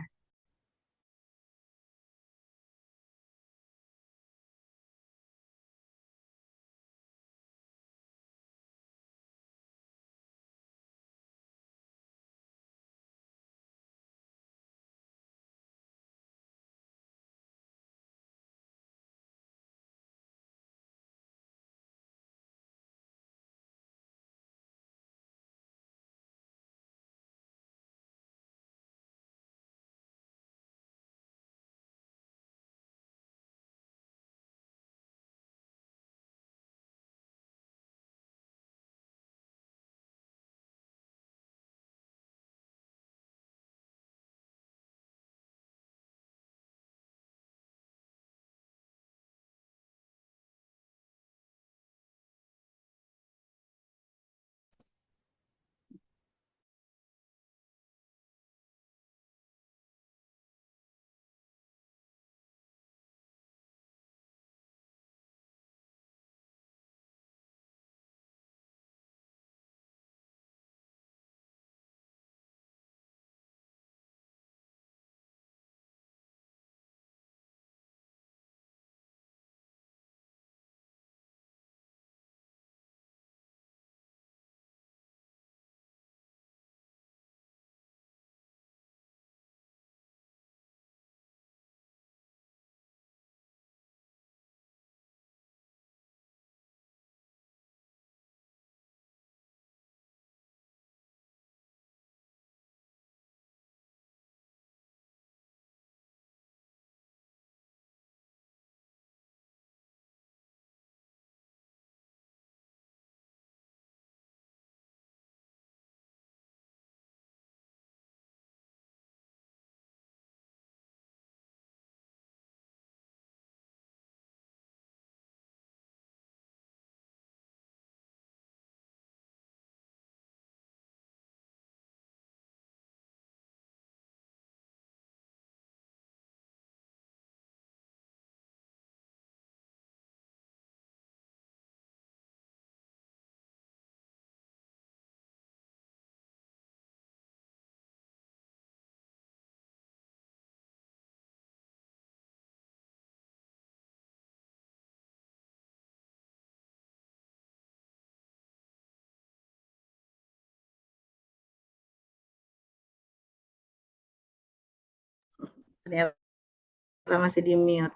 Ternyata masih di mute.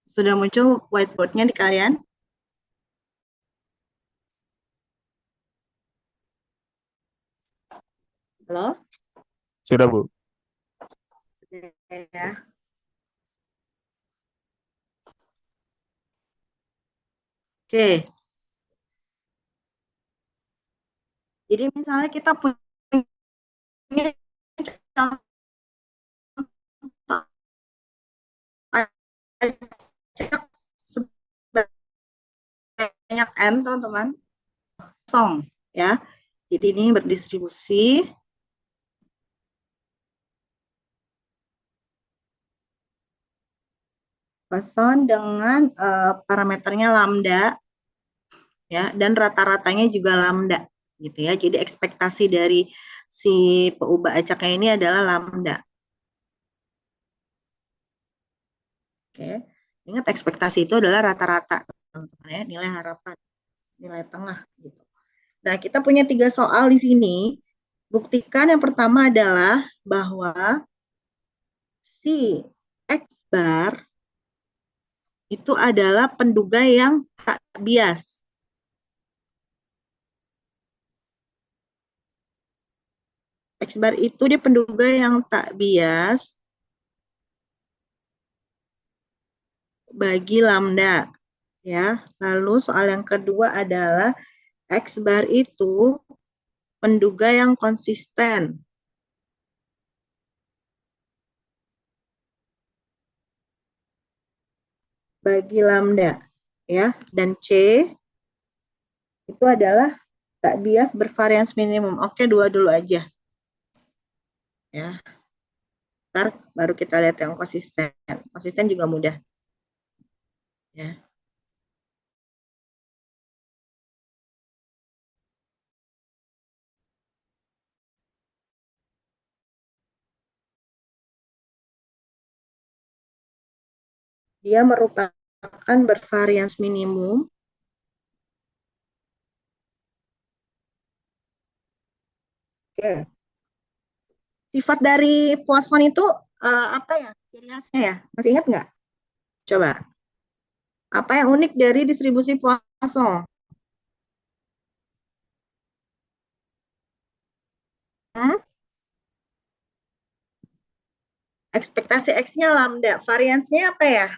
Sudah muncul whiteboard-nya di kalian? Halo? Sudah, Bu. Ya. Oke. Jadi misalnya kita punya contoh sebanyak n teman-teman, kosong ya. Jadi ini berdistribusi kosong dengan parameternya lambda ya, dan rata-ratanya juga lambda gitu ya. Jadi ekspektasi dari si peubah acaknya ini adalah lambda. Oke. Ingat ekspektasi itu adalah rata-rata teman-teman ya, nilai harapan, nilai tengah gitu. Nah, kita punya 3 soal di sini. Buktikan yang pertama adalah bahwa si X bar itu adalah penduga yang tak bias. X bar itu dia penduga yang tak bias bagi lambda. Ya, lalu soal yang kedua adalah X bar itu penduga yang konsisten bagi lambda, ya. Dan C itu adalah tak bias bervarians minimum. Oke, dua dulu aja. Ya. Ntar baru kita lihat yang konsisten. Konsisten juga mudah. Ya. Dia merupakan bervarians minimum Oke. Sifat dari Poisson itu apa ya? Ciri khasnya ya? Masih ingat nggak? Coba. Apa yang unik dari distribusi Poisson? Hmm? Ekspektasi X-nya lambda. Variansnya apa ya?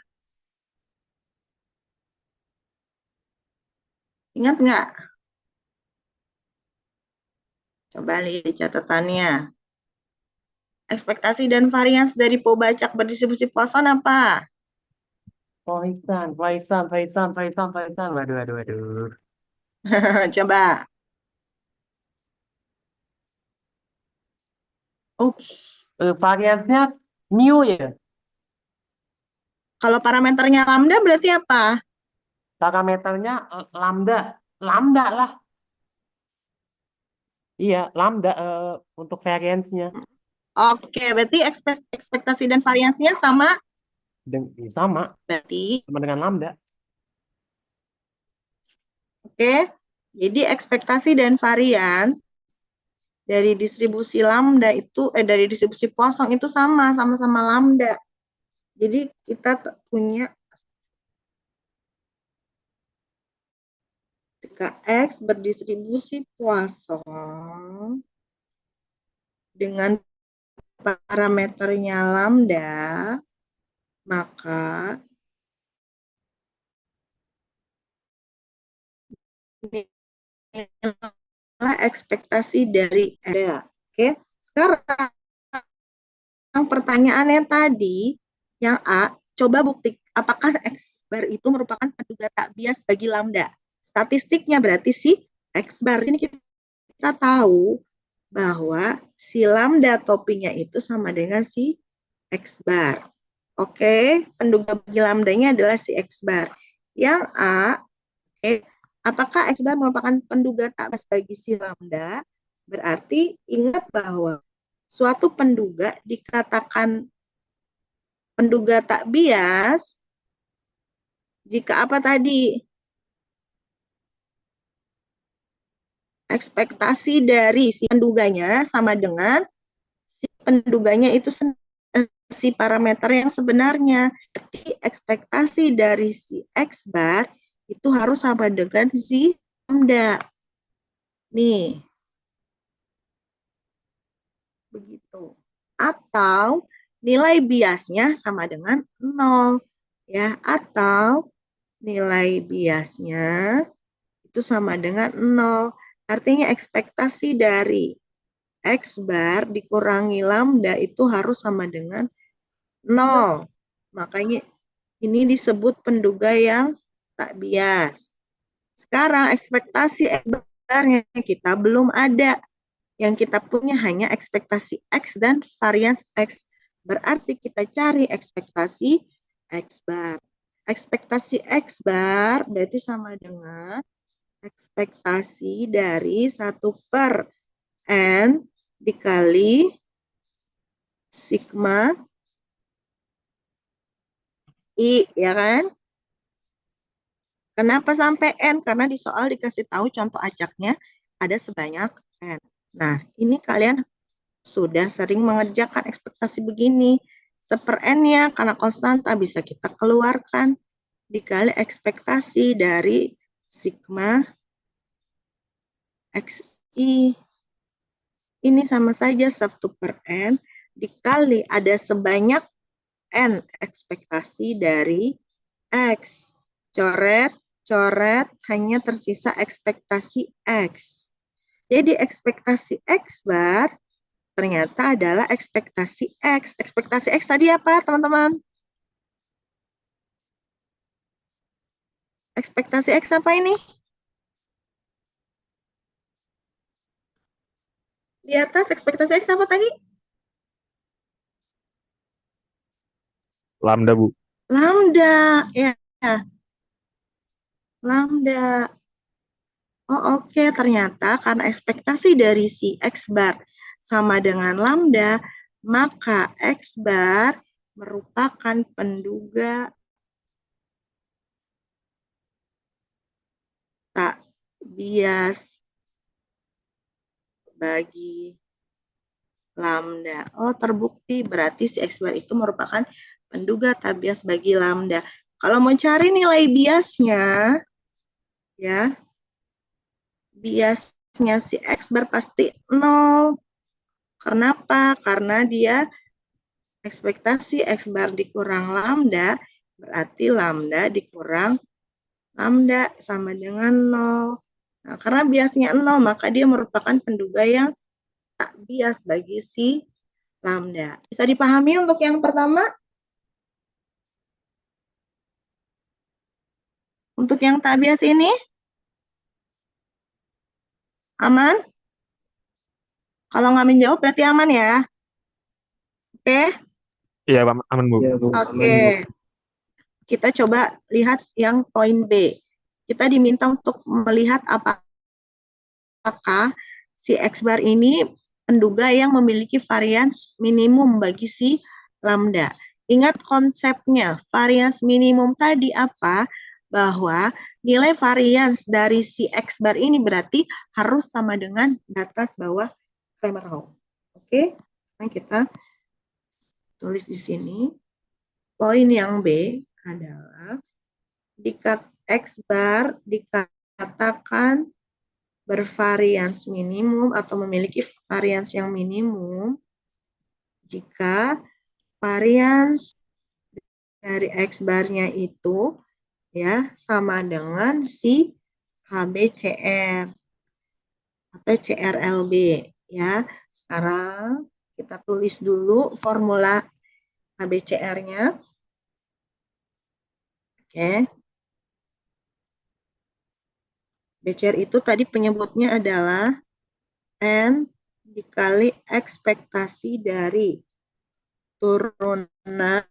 Ingat nggak? Coba lihat catatannya. Ekspektasi dan varians dari Pobacak berdistribusi Poisson apa? Poisson. Waduh. Coba. Ups. Variansnya mu ya. Kalau parameternya lambda berarti apa? Parameternya lambda. Lambda lah. Iya, lambda untuk variansnya. Oke, berarti ekspektasi dan variansnya sama. Sama Berarti, dengan lambda. oke. Jadi ekspektasi dan varians dari distribusi lambda itu dari distribusi Poisson itu sama-sama lambda. Jadi kita punya ketika X berdistribusi Poisson dengan parameternya lambda, maka nilai ekspektasi dari ada. Oke, sekarang pertanyaannya tadi yang A, coba bukti apakah X bar itu merupakan penduga tak bias bagi lambda. Statistiknya berarti si X bar ini kita tahu bahwa si lambda topinya itu sama dengan si X bar. Oke, penduga bagi lambdanya adalah si X bar. Yang A, oke, apakah X bar merupakan penduga tak bias bagi si lambda? Berarti ingat bahwa suatu penduga dikatakan penduga tak bias jika apa tadi? Ekspektasi dari si penduganya sama dengan si penduganya itu si parameter yang sebenarnya. Jadi ekspektasi dari si X bar itu harus sama dengan si lambda. Nih. Begitu. Atau nilai biasnya sama dengan 0. Ya, atau nilai biasnya itu sama dengan 0. Artinya ekspektasi dari X bar dikurangi lambda itu harus sama dengan 0. Makanya ini disebut penduga yang tak bias. Sekarang ekspektasi X barnya kita belum ada. Yang kita punya hanya ekspektasi X dan varians X. Berarti kita cari ekspektasi X bar. Ekspektasi X bar berarti sama dengan ekspektasi dari 1/n dikali sigma I, ya kan? Kenapa sampai N? Karena di soal dikasih tahu contoh acaknya ada sebanyak N. Nah, ini kalian sudah sering mengerjakan ekspektasi begini. 1/n-nya karena konstanta bisa kita keluarkan. dikali ekspektasi dari sigma XI. Ini sama saja 1 per N dikali ada sebanyak N ekspektasi dari X. Coret, coret, hanya tersisa ekspektasi X. Jadi ekspektasi X bar ternyata adalah ekspektasi X. Ekspektasi X tadi apa, teman-teman? Ekspektasi X apa ini? Di atas ekspektasi X apa tadi? Lambda, Bu. Lambda, ya. Lambda. Oh, oke. Ternyata karena ekspektasi dari si X bar sama dengan lambda, maka X bar merupakan penduga tak bias bagi lambda. Oh, terbukti berarti si X bar itu merupakan penduga tak bias bagi lambda. Kalau mau cari nilai biasnya, ya, biasnya si X bar pasti 0. Kenapa? Karena dia ekspektasi X bar dikurang lambda, berarti lambda dikurang lambda sama dengan 0. Nah, karena biasnya 0, maka dia merupakan penduga yang tak bias bagi si lambda. Bisa dipahami untuk yang pertama? Untuk yang tak bias ini? Aman? Kalau nggak menjawab berarti aman ya? Oke? Iya, aman, Bu. Iya, Bu. Oke. Kita coba lihat yang poin B. Kita diminta untuk melihat apakah si X bar ini penduga yang memiliki varians minimum bagi si lambda. Ingat konsepnya, varians minimum tadi apa? Bahwa nilai varians dari si X bar ini berarti harus sama dengan batas bawah Cramer-Hall. Oke, sekarang kita tulis di sini. Poin yang B adalah X bar dikatakan bervarians minimum atau memiliki varians yang minimum jika varians dari X barnya itu ya sama dengan si HBCR atau CRLB ya. Sekarang kita tulis dulu formula HBCR-nya. Oke. BCR itu tadi penyebutnya adalah N dikali ekspektasi dari turunan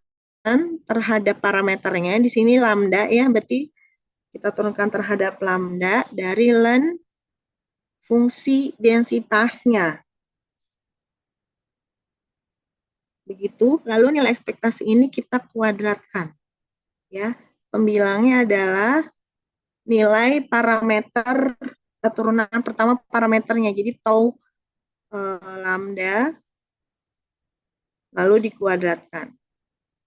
terhadap parameternya. Di sini lambda ya, berarti kita turunkan terhadap lambda dari ln fungsi densitasnya. Begitu, lalu nilai ekspektasi ini kita kuadratkan. Ya, pembilangnya adalah nilai parameter keturunan pertama parameternya. Jadi tau lambda lalu dikuadratkan.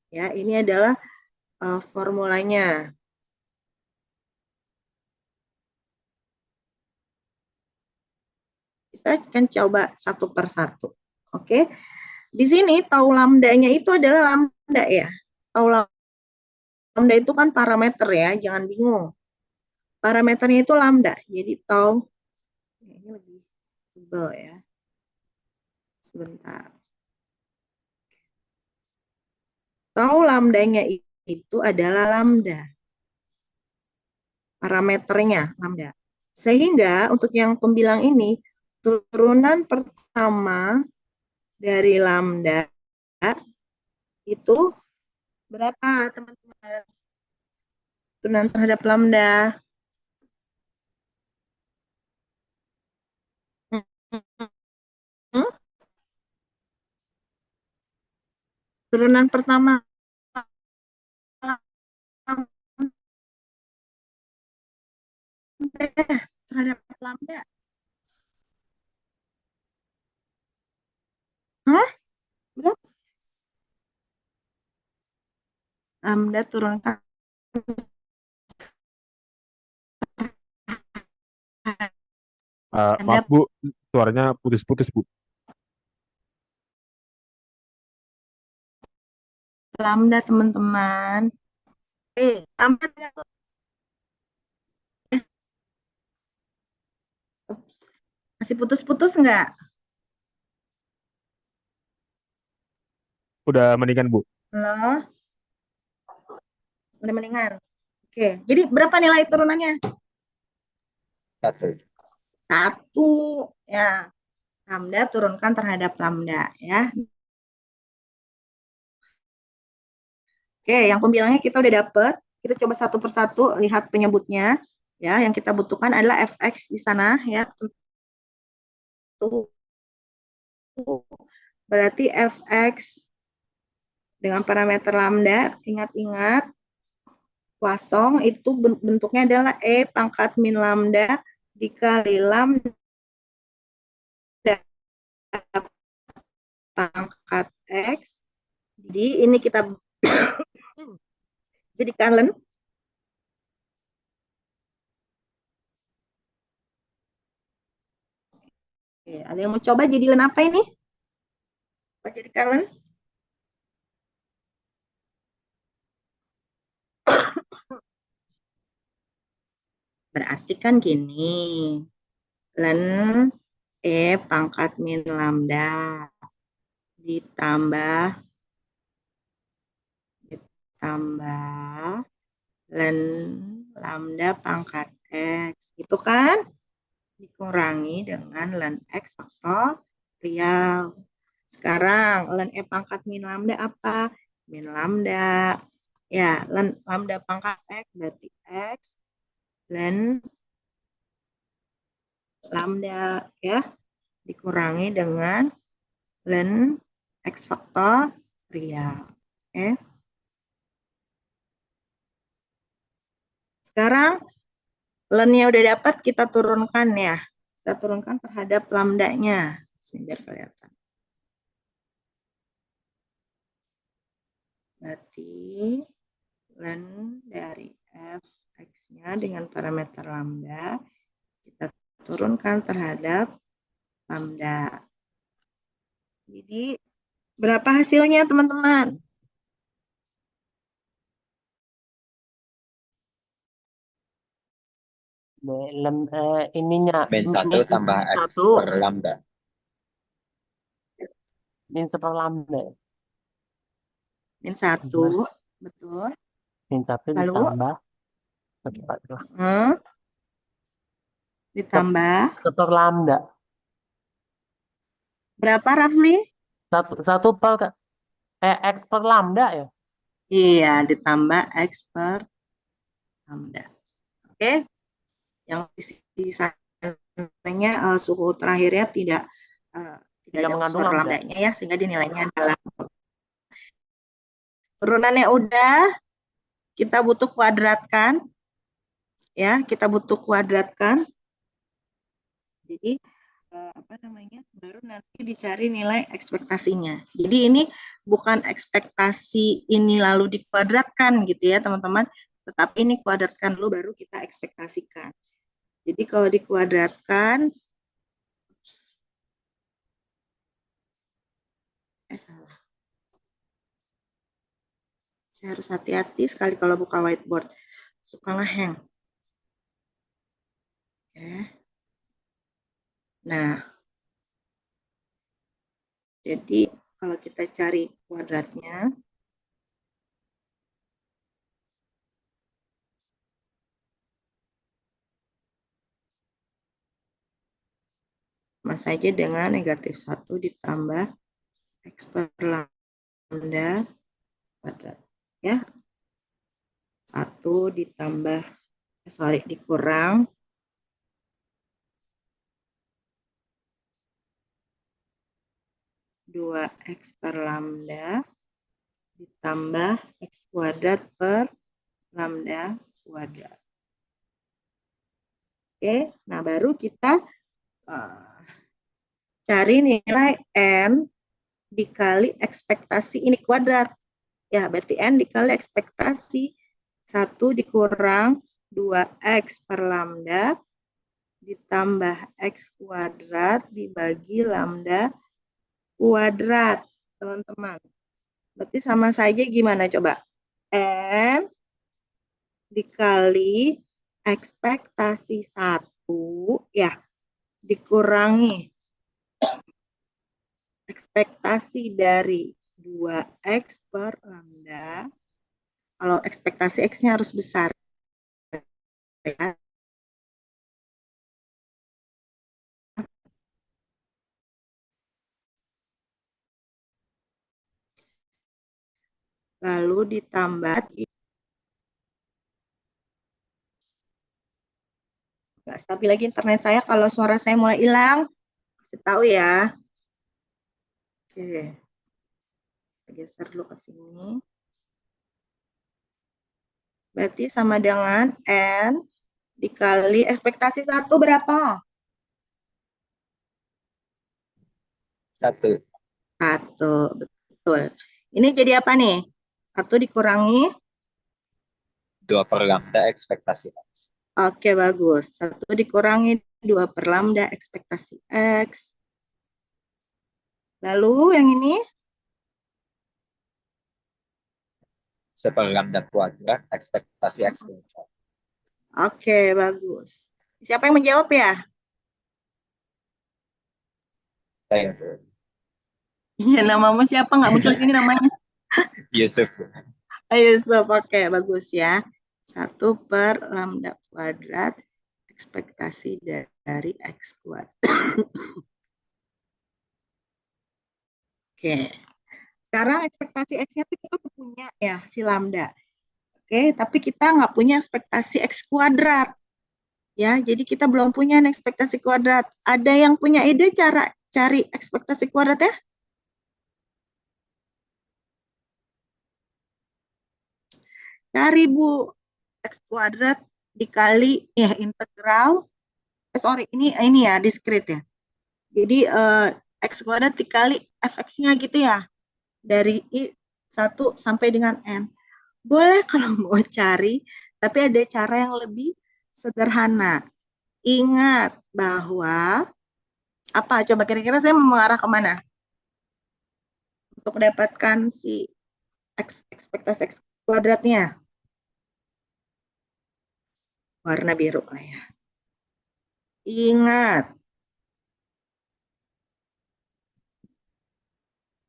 Ya, ini adalah formulanya. Kita akan coba satu per satu. Oke. Di sini tau lambdanya itu adalah lambda ya. Tau lambda itu kan parameter ya, jangan bingung. Parameternya itu lambda. Jadi tau ini lebih tebal ya. Sebentar. Tau lambdanya itu adalah lambda. Parameternya lambda. Sehingga untuk yang pembilang ini turunan pertama dari lambda itu berapa, teman-teman? Turunan terhadap lambda. Hmm? Turunan pertama terhadap lambda. Hah? Berapa? Lambda turunkan Maaf Ada Bu, suaranya putus-putus Bu. lambda teman-teman. Lambda Ups. Masih putus-putus nggak? Udah mendingan Bu. Halo, udah mendingan. Oke, jadi berapa nilai turunannya? Satu. Satu. Ya, lambda turunkan terhadap lambda ya. Oke, yang pembilangnya kita udah dapet. Kita coba satu persatu lihat penyebutnya. Ya, yang kita butuhkan adalah fx di sana ya. Tentu berarti fx dengan parameter lambda, ingat-ingat kosong itu bentuknya adalah e pangkat min lambda dikali lambda pangkat x. Jadi ini kita jadikan len. Oke, ada yang mau coba jadi len apa ini? Apa jadikan len? Berarti kan gini, len e pangkat min lambda ditambah len lambda pangkat x. Itu kan dikurangi dengan len x faktorial. Sekarang len e pangkat min lambda apa? Min lambda. Ya, len lambda pangkat x berarti x len lambda ya dikurangi dengan len x faktorial. Oke. Sekarang lennya udah dapat, kita turunkan ya. Kita turunkan terhadap lambdanya. Biar kelihatan. Berarti len dari fx-nya dengan parameter lambda kita turunkan terhadap lambda. Jadi berapa hasilnya teman-teman? Ininya Min 1 tambah X satu per lambda. min seperlambda. Min 1, betul. Min 1 Lalu? ditambah Ditambah seperlambda. berapa Rafli? Satu per X per lambda ya? Iya, ditambah X per lambda. Oke. Yang di sananya suhu terakhirnya tidak ada mengandung unsur lambda. lambdanya ya, sehingga dia nilainya adalah turunannya udah, kita butuh kuadratkan. Ya, kita butuh kuadratkan. Jadi baru nanti dicari nilai ekspektasinya. Jadi ini bukan ekspektasi ini lalu dikuadratkan gitu ya teman-teman, tetapi ini kuadratkan dulu baru kita ekspektasikan. Jadi kalau dikuadratkan, salah. Saya harus hati-hati sekali kalau buka whiteboard, suka ngehang. Oke. Nah, jadi kalau kita cari kuadratnya, sama saja dengan negatif 1 ditambah X per lambda kuadrat. Ya, 1 ditambah, dikurang 2X per lambda ditambah X kuadrat per lambda kuadrat. Oke, nah baru kita cari nilai N dikali ekspektasi ini kuadrat. Ya, berarti N dikali ekspektasi 1 dikurang 2X per lambda ditambah X kuadrat dibagi lambda kuadrat, teman-teman. Berarti sama saja gimana coba? N dikali ekspektasi 1 ya, dikurangi ekspektasi dari 2X per lambda. Kalau ekspektasi X-nya harus besar ya. Lalu ditambah, nggak stabil lagi internet saya, kalau suara saya mulai hilang, kasih tahu ya. Oke, geser dulu ke sini. Berarti sama dengan N dikali ekspektasi 1 berapa? 1. 1, betul. Ini jadi apa nih? 1 dikurangi, 2 per lambda ekspektasi X. oke bagus. 1 dikurangi 2 per lambda ekspektasi X. Lalu yang ini? 1 per lambda kuadrat ekspektasi X kuadrat. Oke, bagus. Siapa yang menjawab ya? Saya Iya, namamu siapa? Nggak muncul sini namanya. Yusuf. Yusuf, oke, bagus ya. 1 per lambda kuadrat ekspektasi dari X kuadrat. Oke. Sekarang ekspektasi X-nya itu kita punya ya, si lambda. Oke, tapi kita nggak punya ekspektasi X kuadrat. Ya, jadi kita belum punya ekspektasi kuadrat. Ada yang punya ide cara cari ekspektasi kuadrat ya? Cari Bu, X kuadrat dikali ya integral. Ini ya diskrit ya. Jadi X kuadrat dikali fx-nya gitu ya. Dari I1 sampai dengan N. Boleh kalau mau cari, tapi ada cara yang lebih sederhana. Ingat bahwa apa? Coba kira-kira saya mau mengarah kemana? Untuk mendapatkan si ekspektasi X kuadratnya. Warna biru lah ya. Ingat.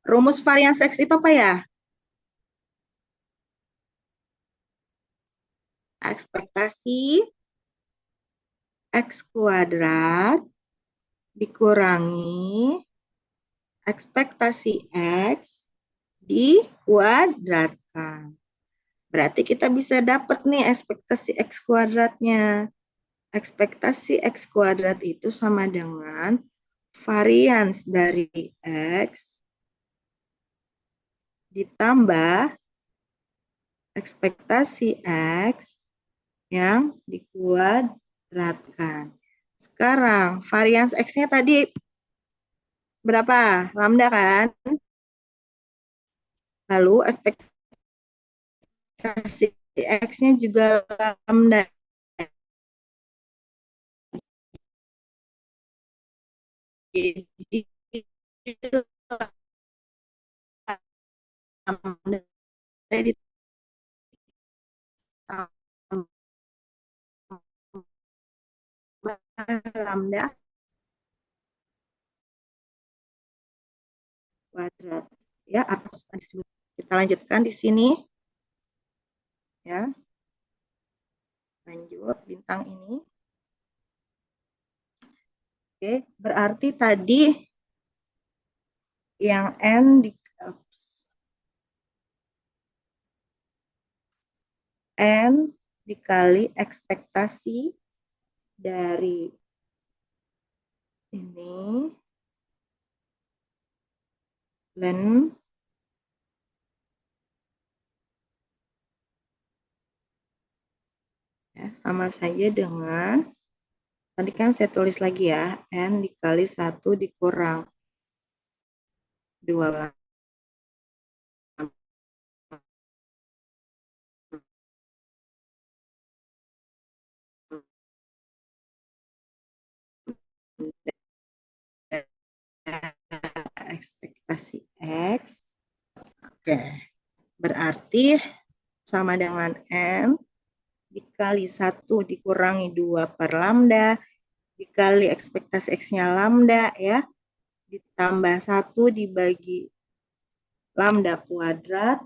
Rumus varians X itu apa ya? Ekspektasi X kuadrat dikurangi ekspektasi X dikuadratkan. Berarti kita bisa dapat nih ekspektasi X kuadratnya. Ekspektasi X kuadrat itu sama dengan varians dari X ditambah ekspektasi X yang dikuadratkan. Sekarang varians X-nya tadi berapa? Lambda kan? Lalu ekspektasi X-nya juga lambda. Jadi lambda ditambah lambda kuadrat ya atas. Kita lanjutkan di sini ya. Lanjut bintang ini. Oke, berarti tadi yang N dikali ekspektasi dari ini dan ya, sama saja dengan tadi kan saya tulis lagi ya, N dikali 1 dikurang 2 Oke, berarti sama dengan N dikali 1 dikurangi 2 per lambda, dikali ekspektasi X-nya lambda ya, ditambah 1 dibagi lambda kuadrat,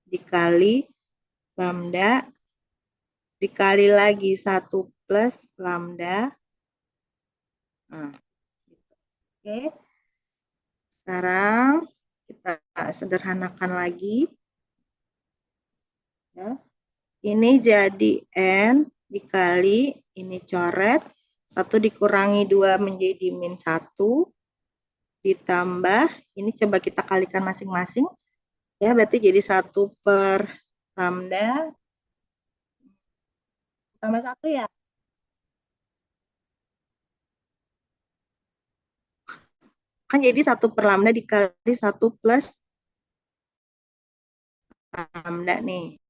dikali lambda, dikali lagi 1 plus lambda. Nah, oke. Sekarang kita sederhanakan lagi. Ya. Ini jadi N dikali, ini coret, 1 dikurangi 2 menjadi min 1, ditambah, ini coba kita kalikan masing-masing, ya berarti jadi 1 per lambda, tambah 1 ya. Kan jadi 1 per lambda dikali 1 plus lambda nih.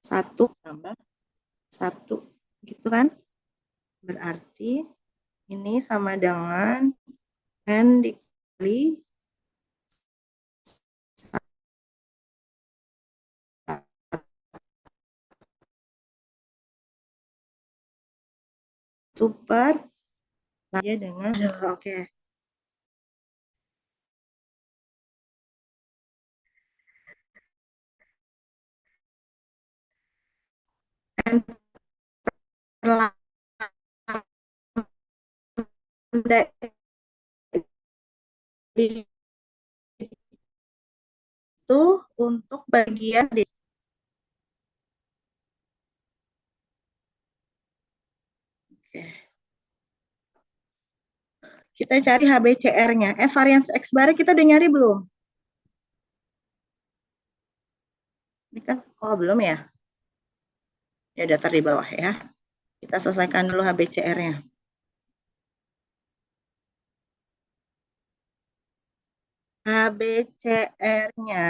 Satu tambah 1 gitu kan, berarti ini sama dengan N dikali 1 per lambda dengan oke. N per lambda itu untuk bagian D. Oke. Kita cari HBCR-nya. Variance X bar kita udah nyari belum? Ini kan, oh belum ya? Ya udah di bawah ya. Kita selesaikan dulu HBCR-nya. HBCR-nya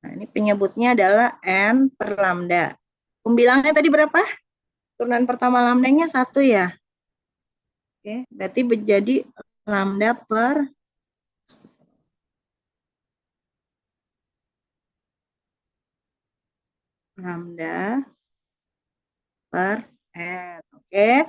nah, ini penyebutnya adalah N per lambda. Pembilangnya tadi berapa? Turunan pertama lambdanya 1 ya. Oke, berarti menjadi lambda per lambda per N. Oke.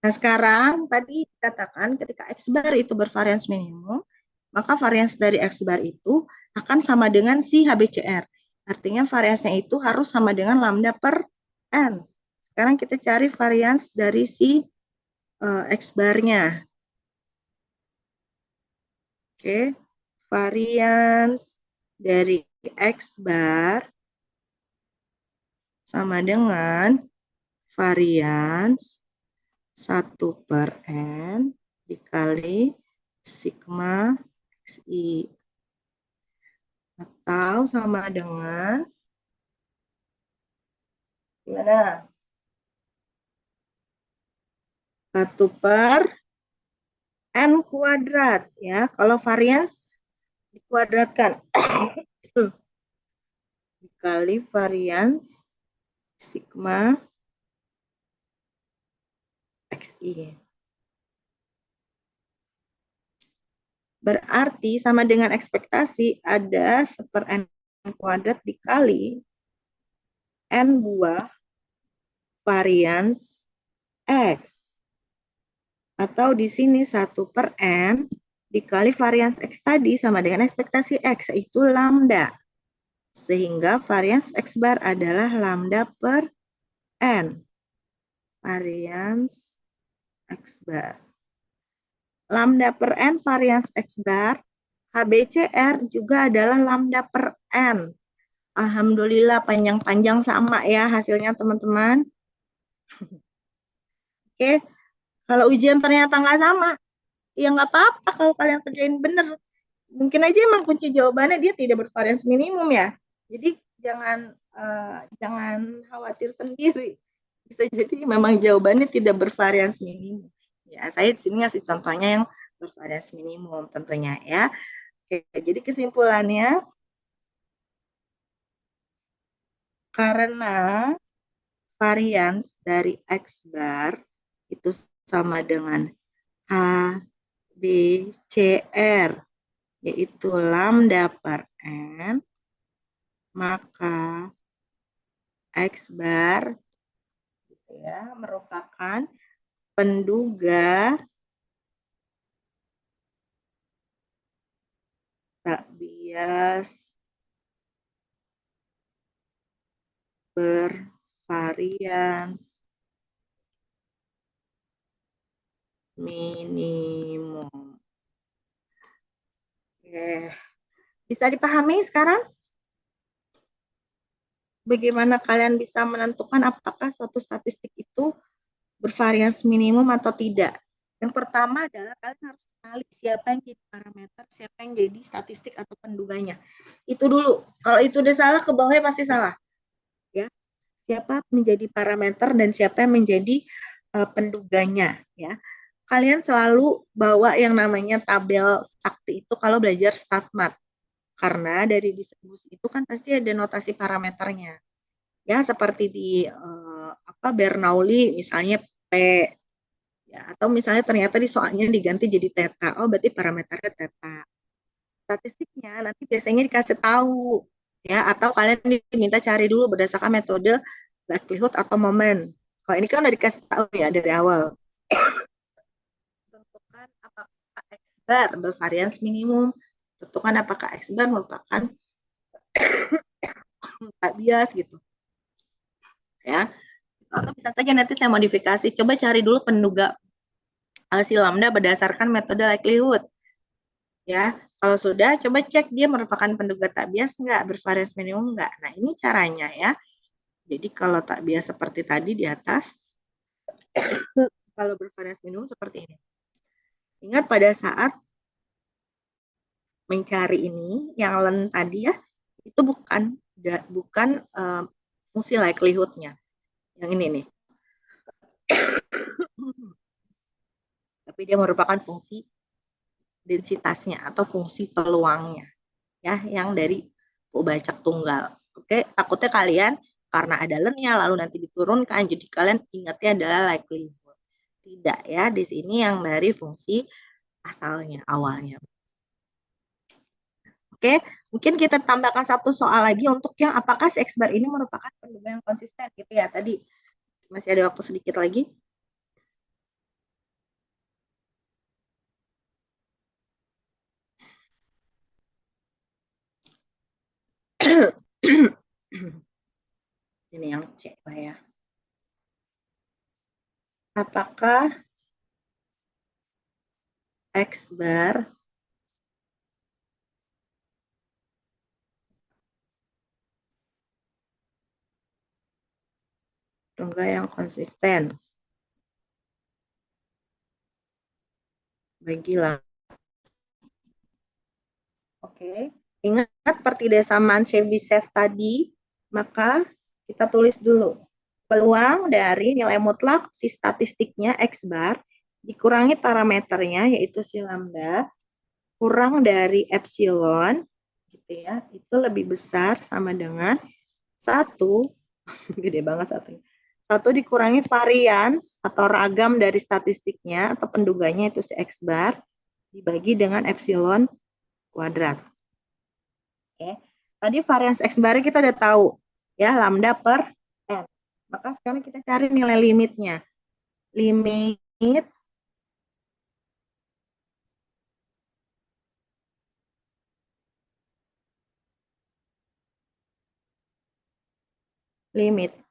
Nah, sekarang tadi dikatakan ketika X bar itu bervarians minimum, maka varians dari X bar itu akan sama dengan si HBCR. Artinya variansnya itu harus sama dengan lambda per N. Sekarang kita cari varians dari si X barnya. Oke, varians dari X bar sama dengan varians 1 per N dikali sigma XI. Atau sama dengan, gimana? 1 per N kuadrat. Ya, kalau varians dikuadratkan. Dikali varians sigma XI. Berarti sama dengan ekspektasi ada 1 per N kuadrat dikali N buah varians X. Atau di sini 1 per N dikali varians X tadi sama dengan ekspektasi X, yaitu lambda. Sehingga varians X bar adalah lambda per N. Varians X bar. Lambda per N varians X bar, HBCR juga adalah lambda per N. Alhamdulillah panjang-panjang sama ya hasilnya teman-teman. Oke, kalau ujian ternyata nggak sama, ya nggak apa-apa kalau kalian kerjain bener. Mungkin aja emang kunci jawabannya dia tidak bervarians minimum ya. Jadi jangan khawatir sendiri. Bisa jadi memang jawabannya tidak bervarians minimum. Ya, saya di sini ngasih contohnya yang bervarians minimum tentunya ya. Oke, jadi kesimpulannya Karena varians dari X bar itu sama dengan H, B, C, R, yaitu lambda per N, maka X bar gitu ya, merupakan penduga tak bias bervarians minimum. Oke. Bisa dipahami sekarang? Bagaimana kalian bisa menentukan apakah suatu statistik itu bervarians minimum atau tidak? Yang pertama adalah kalian harus kenali siapa yang jadi parameter, siapa yang jadi statistik atau penduganya. Itu dulu. Kalau itu udah salah, ke bawahnya pasti salah. Ya, siapa menjadi parameter dan siapa yang menjadi penduganya. Ya, kalian selalu bawa yang namanya tabel sakti itu kalau belajar statmat. Karena dari distribusi itu kan pasti ada notasi parameternya. Ya, seperti di Bernoulli misalnya P, ya, atau misalnya ternyata di soalnya diganti jadi theta. Oh, berarti parameternya theta. Statistiknya nanti biasanya dikasih tahu, ya, atau kalian diminta cari dulu berdasarkan metode likelihood atau momen. Kalau ini kan udah dikasih tahu ya dari awal. Tentukan apakah X bar bervarians minimum. Tentukan apakah X bar merupakan tak bias gitu. Ya. Atau bisa saja nanti saya modifikasi. Coba cari dulu penduga si lambda berdasarkan metode likelihood. Ya, kalau sudah, coba cek dia merupakan penduga tak bias nggak, bervarians minimum nggak. Nah, ini caranya ya. Jadi kalau tak bias seperti tadi di atas, kalau bervarians minimum seperti ini. Ingat pada saat mencari ini, yang len tadi ya, itu bukan fungsi likelihood-nya. Yang ini nih. Tapi dia merupakan fungsi densitasnya atau fungsi peluangnya. Ya, yang dari bacak tunggal. Oke, takutnya kalian karena ada lennya lalu nanti diturunkan, jadi kalian ingatnya adalah likelihood. Tidak ya, di sini yang dari fungsi asalnya, awalnya. Oke, mungkin kita tambahkan satu soal lagi untuk yang apakah si X bar ini merupakan penduga yang konsisten gitu ya. Tadi masih ada waktu sedikit lagi. Ini yang C lah ya. Apakah X bar penduga yang konsisten bagilah. Oke, ingat pertidesaman Chebyshev tadi, maka kita tulis dulu peluang dari nilai mutlak si statistiknya X bar dikurangi parameternya yaitu si lambda kurang dari epsilon gitu ya, itu lebih besar sama dengan 1 gede banget satunya. 1 dikurangi varians atau ragam dari statistiknya atau penduganya itu si X bar dibagi dengan epsilon kuadrat. Oke. Tadi varians X bar kita udah tahu ya, lambda per N. Maka sekarang kita cari nilai limitnya. Limit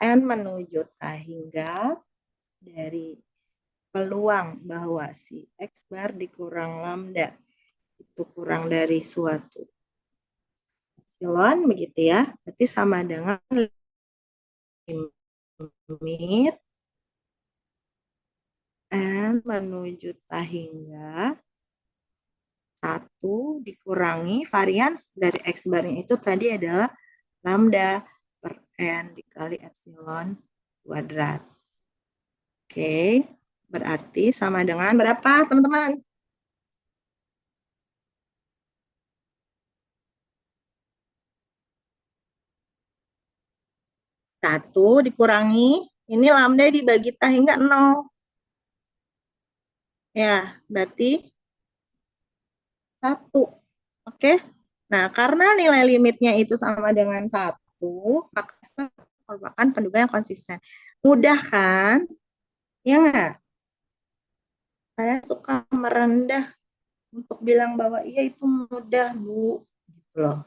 N menuju T hingga dari peluang bahwa si X bar dikurang lambda itu kurang dari suatu epsilon begitu ya. Berarti sama dengan limit N menuju T hingga 1 dikurangi varians dari X barnya itu tadi adalah lambda per N dikali epsilon kuadrat. Oke, berarti sama dengan berapa teman-teman? 1 dikurangi, ini lambda dibagi ta hingga 0. Ya, berarti 1. Oke. Nah, karena nilai limitnya itu sama dengan 1, maka merupakan penduga yang konsisten. Mudah kan? Ya nggak? Saya suka merendah untuk bilang bahwa iya itu mudah, Bu. Gitu loh.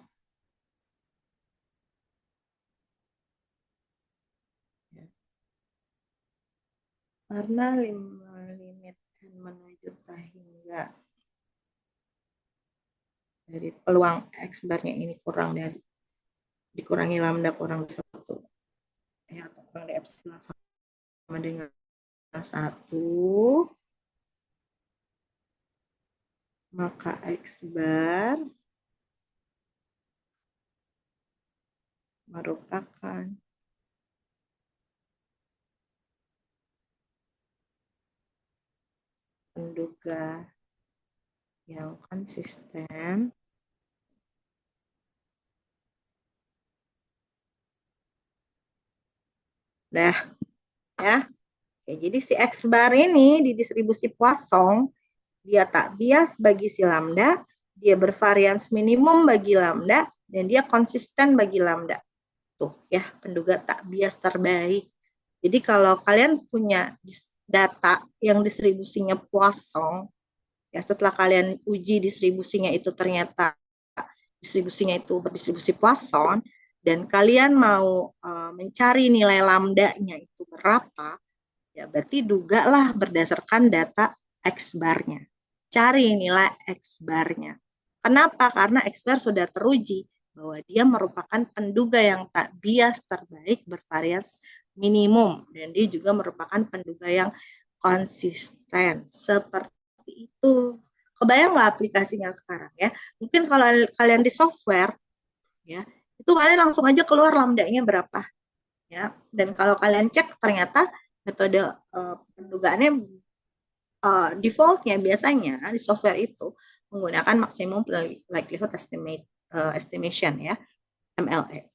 Karena limit n menuju ta hingga dari peluang X barnya ini kurang dari dikurangi lambda kurang 1 ya, atau kurang dari epsilon sama dengan 1, maka X bar merupakan penduga yang konsisten dah ya. Oke, jadi si X bar ini di distribusi Poisson dia tak bias bagi si lambda, dia bervarians minimum bagi lambda, dan dia konsisten bagi lambda. Tuh ya, penduga tak bias terbaik. Jadi kalau kalian punya data yang distribusinya Poisson, ya setelah kalian uji distribusinya itu ternyata distribusinya itu berdistribusi Poisson, dan kalian mau mencari nilai lambdanya itu berapa, ya berarti dugalah berdasarkan data X barnya. Cari nilai X barnya. Kenapa? Karena X bar sudah teruji bahwa dia merupakan penduga yang tak bias terbaik bervarians minimum, dan dia juga merupakan penduga yang konsisten. Seperti itu. Kebayang nggak aplikasinya sekarang ya? Mungkin kalau kalian di software ya, itu kalian langsung aja keluar lambdanya berapa ya. Dan kalau kalian cek ternyata metode pendugaannya defaultnya biasanya di software itu menggunakan maximum likelihood estimation ya, MLE.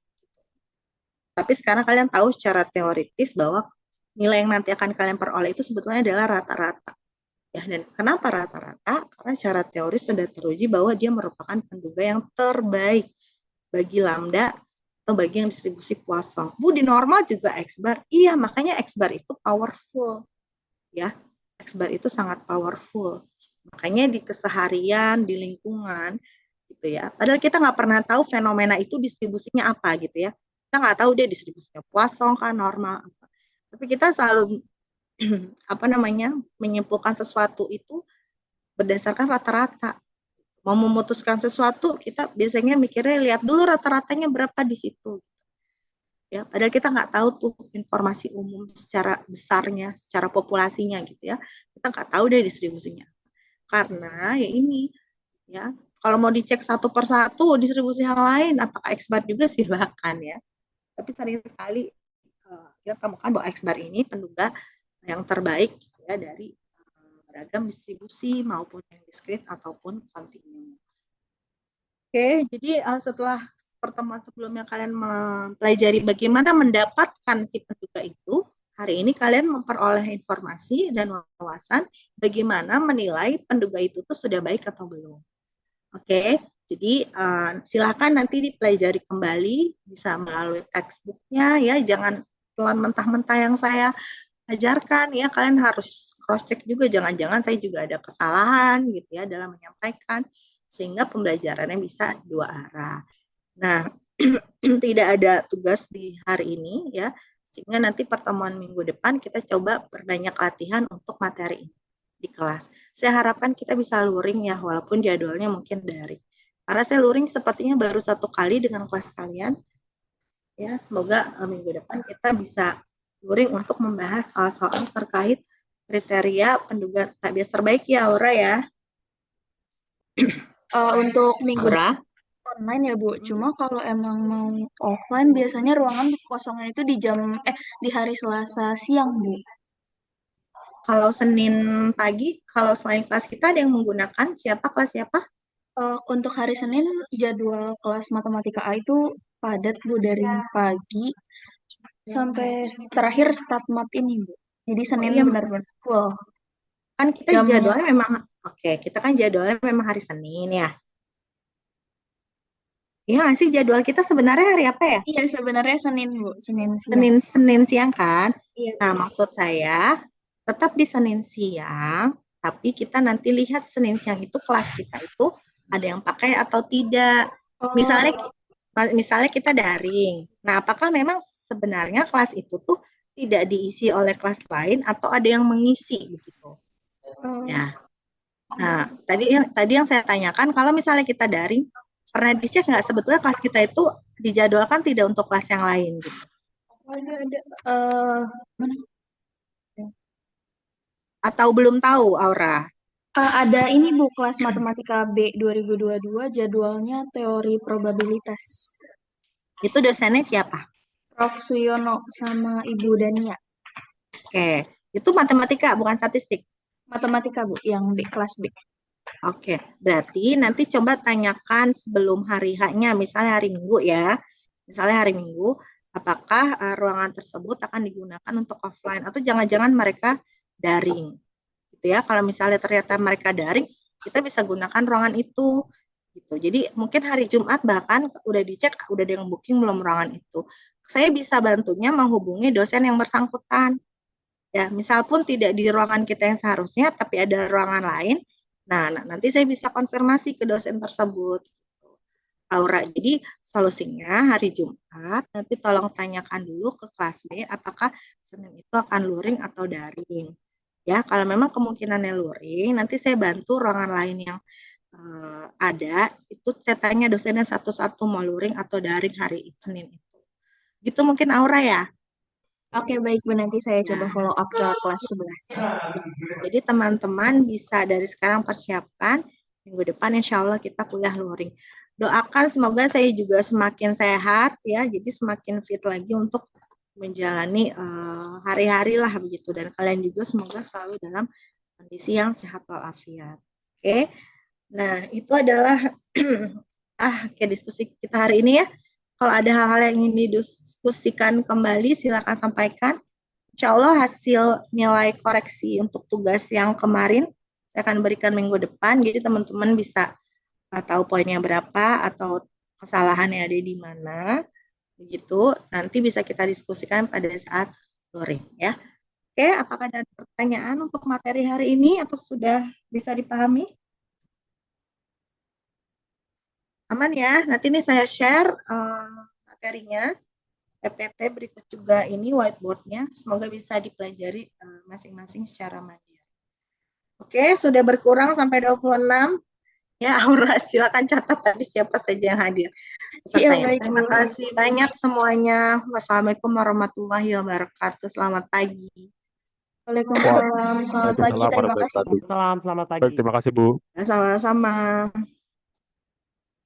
Tapi sekarang kalian tahu secara teoritis bahwa nilai yang nanti akan kalian peroleh itu sebetulnya adalah rata-rata. Ya, dan kenapa rata-rata? Karena secara teoris sudah teruji bahwa dia merupakan penduga yang terbaik bagi lambda atau bagi yang distribusi Poisson. Bu, di normal juga X bar. Iya, makanya X bar itu powerful. Ya, X bar itu sangat powerful. Makanya di keseharian, di lingkungan, gitu ya. Padahal kita nggak pernah tahu fenomena itu distribusinya apa gitu ya. Kita nggak tahu dia distribusinya Poisson kan normal apa. Tapi kita selalu apa namanya menyimpulkan sesuatu itu berdasarkan rata-rata. Mau memutuskan sesuatu kita biasanya mikirnya lihat dulu rata-ratanya berapa di situ. Ya, padahal kita nggak tahu tuh informasi umum secara besarnya, secara populasinya gitu ya. Kita nggak tahu deh distribusinya. Karena ya ini ya, kalau mau dicek satu per satu distribusi yang lain, apakah X bar juga silakan ya. Tapi sering sekali kita temukan bahwa X bar ini penduga yang terbaik ya dari beragam distribusi maupun yang diskrit ataupun kontinu. Oke, jadi setelah pertemuan sebelumnya kalian mempelajari bagaimana mendapatkan si penduga itu, hari ini kalian memperoleh informasi dan wawasan bagaimana menilai penduga itu tuh sudah baik atau belum. Oke, jadi silakan nanti dipelajari kembali, bisa melalui textbooknya ya, jangan telan mentah-mentah yang saya ajarkan ya, kalian harus cross check juga, jangan-jangan saya juga ada kesalahan gitu ya dalam menyampaikan, sehingga pembelajarannya bisa dua arah. Nah, tidak ada tugas di hari ini ya, sehingga nanti pertemuan minggu depan kita coba perbanyak latihan untuk materi ini di kelas. Saya harapkan kita bisa luring ya, walaupun jadwalnya mungkin daring. Karena saya luring sepertinya baru 1 kali dengan kelas kalian. Ya, semoga minggu depan kita bisa luring untuk membahas soal-soal terkait kriteria penduga tak bias terbaik ya, Aura ya. Untuk minggu online ya Bu, cuma kalau emang mau offline biasanya ruangan kosongnya itu di hari Selasa siang Bu. Kalau Senin pagi, kalau selain kelas kita ada yang menggunakan kelas siapa? Untuk hari Senin jadwal kelas matematika A itu padat Bu dari pagi sampai terakhir start mat ini, Bu. Jadi Oh Senin iya, benar-benar full. kan kita Jamnya. jadwalnya memang, oke, kita kan jadwalnya memang hari Senin ya. Iya nggak sih, jadwal kita sebenarnya hari apa ya? Iya, sebenarnya Senin, Bu. Senin siang. Senin siang kan? Iya. Nah, maksud saya tetap di Senin siang, tapi kita nanti lihat Senin siang itu kelas kita itu ada yang pakai atau tidak. Oh, Misalnya kita daring. Nah, apakah memang sebenarnya kelas itu tuh tidak diisi oleh kelas lain atau ada yang mengisi begitu? oh. Ya. Nah, tadi yang saya tanyakan, kalau misalnya kita daring, pernah dicek nggak sebetulnya kelas kita itu dijadwalkan tidak untuk kelas yang lain gitu? Ada. Mana? Atau belum tahu, Aura? Ada ini, Bu, kelas Matematika B 2022, jadwalnya teori probabilitas. Itu dosennya siapa? Prof. Suyono sama Ibu Dania. Oke, itu matematika bukan statistik. Matematika, Bu, yang B, kelas B. Oke, berarti nanti coba tanyakan sebelum hari H-nya, misalnya hari Minggu ya. Misalnya hari Minggu, apakah ruangan tersebut akan digunakan untuk offline atau jangan-jangan mereka daring. Gitu ya. Kalau misalnya ternyata mereka daring, kita bisa gunakan ruangan itu. Gitu. Jadi mungkin hari Jumat bahkan udah dicek, udah ada yang booking belum ruangan itu. Saya bisa bantunya menghubungi dosen yang bersangkutan. Ya, misal pun tidak di ruangan kita yang seharusnya, tapi ada ruangan lain. Nah, nanti saya bisa konfirmasi ke dosen tersebut. Aura, jadi solusinya hari Jumat, nanti tolong tanyakan dulu ke kelas B, apakah Senin itu akan luring atau daring. Ya, kalau memang kemungkinannya luring, nanti saya bantu ruangan lain yang ada, itu saya tanya dosennya satu-satu mau luring atau daring hari Senin itu. Gitu mungkin Aura ya? Oke, baik, Bu. Nanti saya coba Nah, follow up ke kelas 11. jadi teman-teman bisa dari sekarang persiapkan, minggu depan insya Allah kita kuliah luring. Doakan semoga saya juga semakin sehat ya, jadi semakin fit lagi untuk menjalani hari-hari lah begitu. Dan kalian juga semoga selalu dalam kondisi yang sehat walafiat. Oke, nah itu adalah kayak diskusi kita hari ini ya. Kalau ada hal-hal yang ingin didiskusikan kembali, silakan sampaikan. Insya Allah hasil nilai koreksi untuk tugas yang kemarin saya akan berikan minggu depan, jadi teman-teman bisa tahu poinnya berapa atau kesalahannya ada di mana, begitu. Nanti bisa kita diskusikan pada saat sore ya. Oke, apakah ada pertanyaan untuk materi hari ini atau sudah bisa dipahami? Aman ya, nanti nih saya share materinya. PPT berikut juga ini whiteboard-nya. Semoga bisa dipelajari masing-masing secara mandiri. Oke, sudah berkurang sampai 26. Ya, Aura, silakan catat tadi siapa saja yang hadir. Iya, baik, Terima Bu. kasih banyak semuanya. Wassalamualaikum warahmatullahi wabarakatuh. Selamat pagi. Waalaikumsalam. Selamat pagi. Waalaikumsalam Terima kasih. warahmatullahi wabarakatuh. Salam, selamat pagi. Baik, terima kasih Bu. Sama-sama.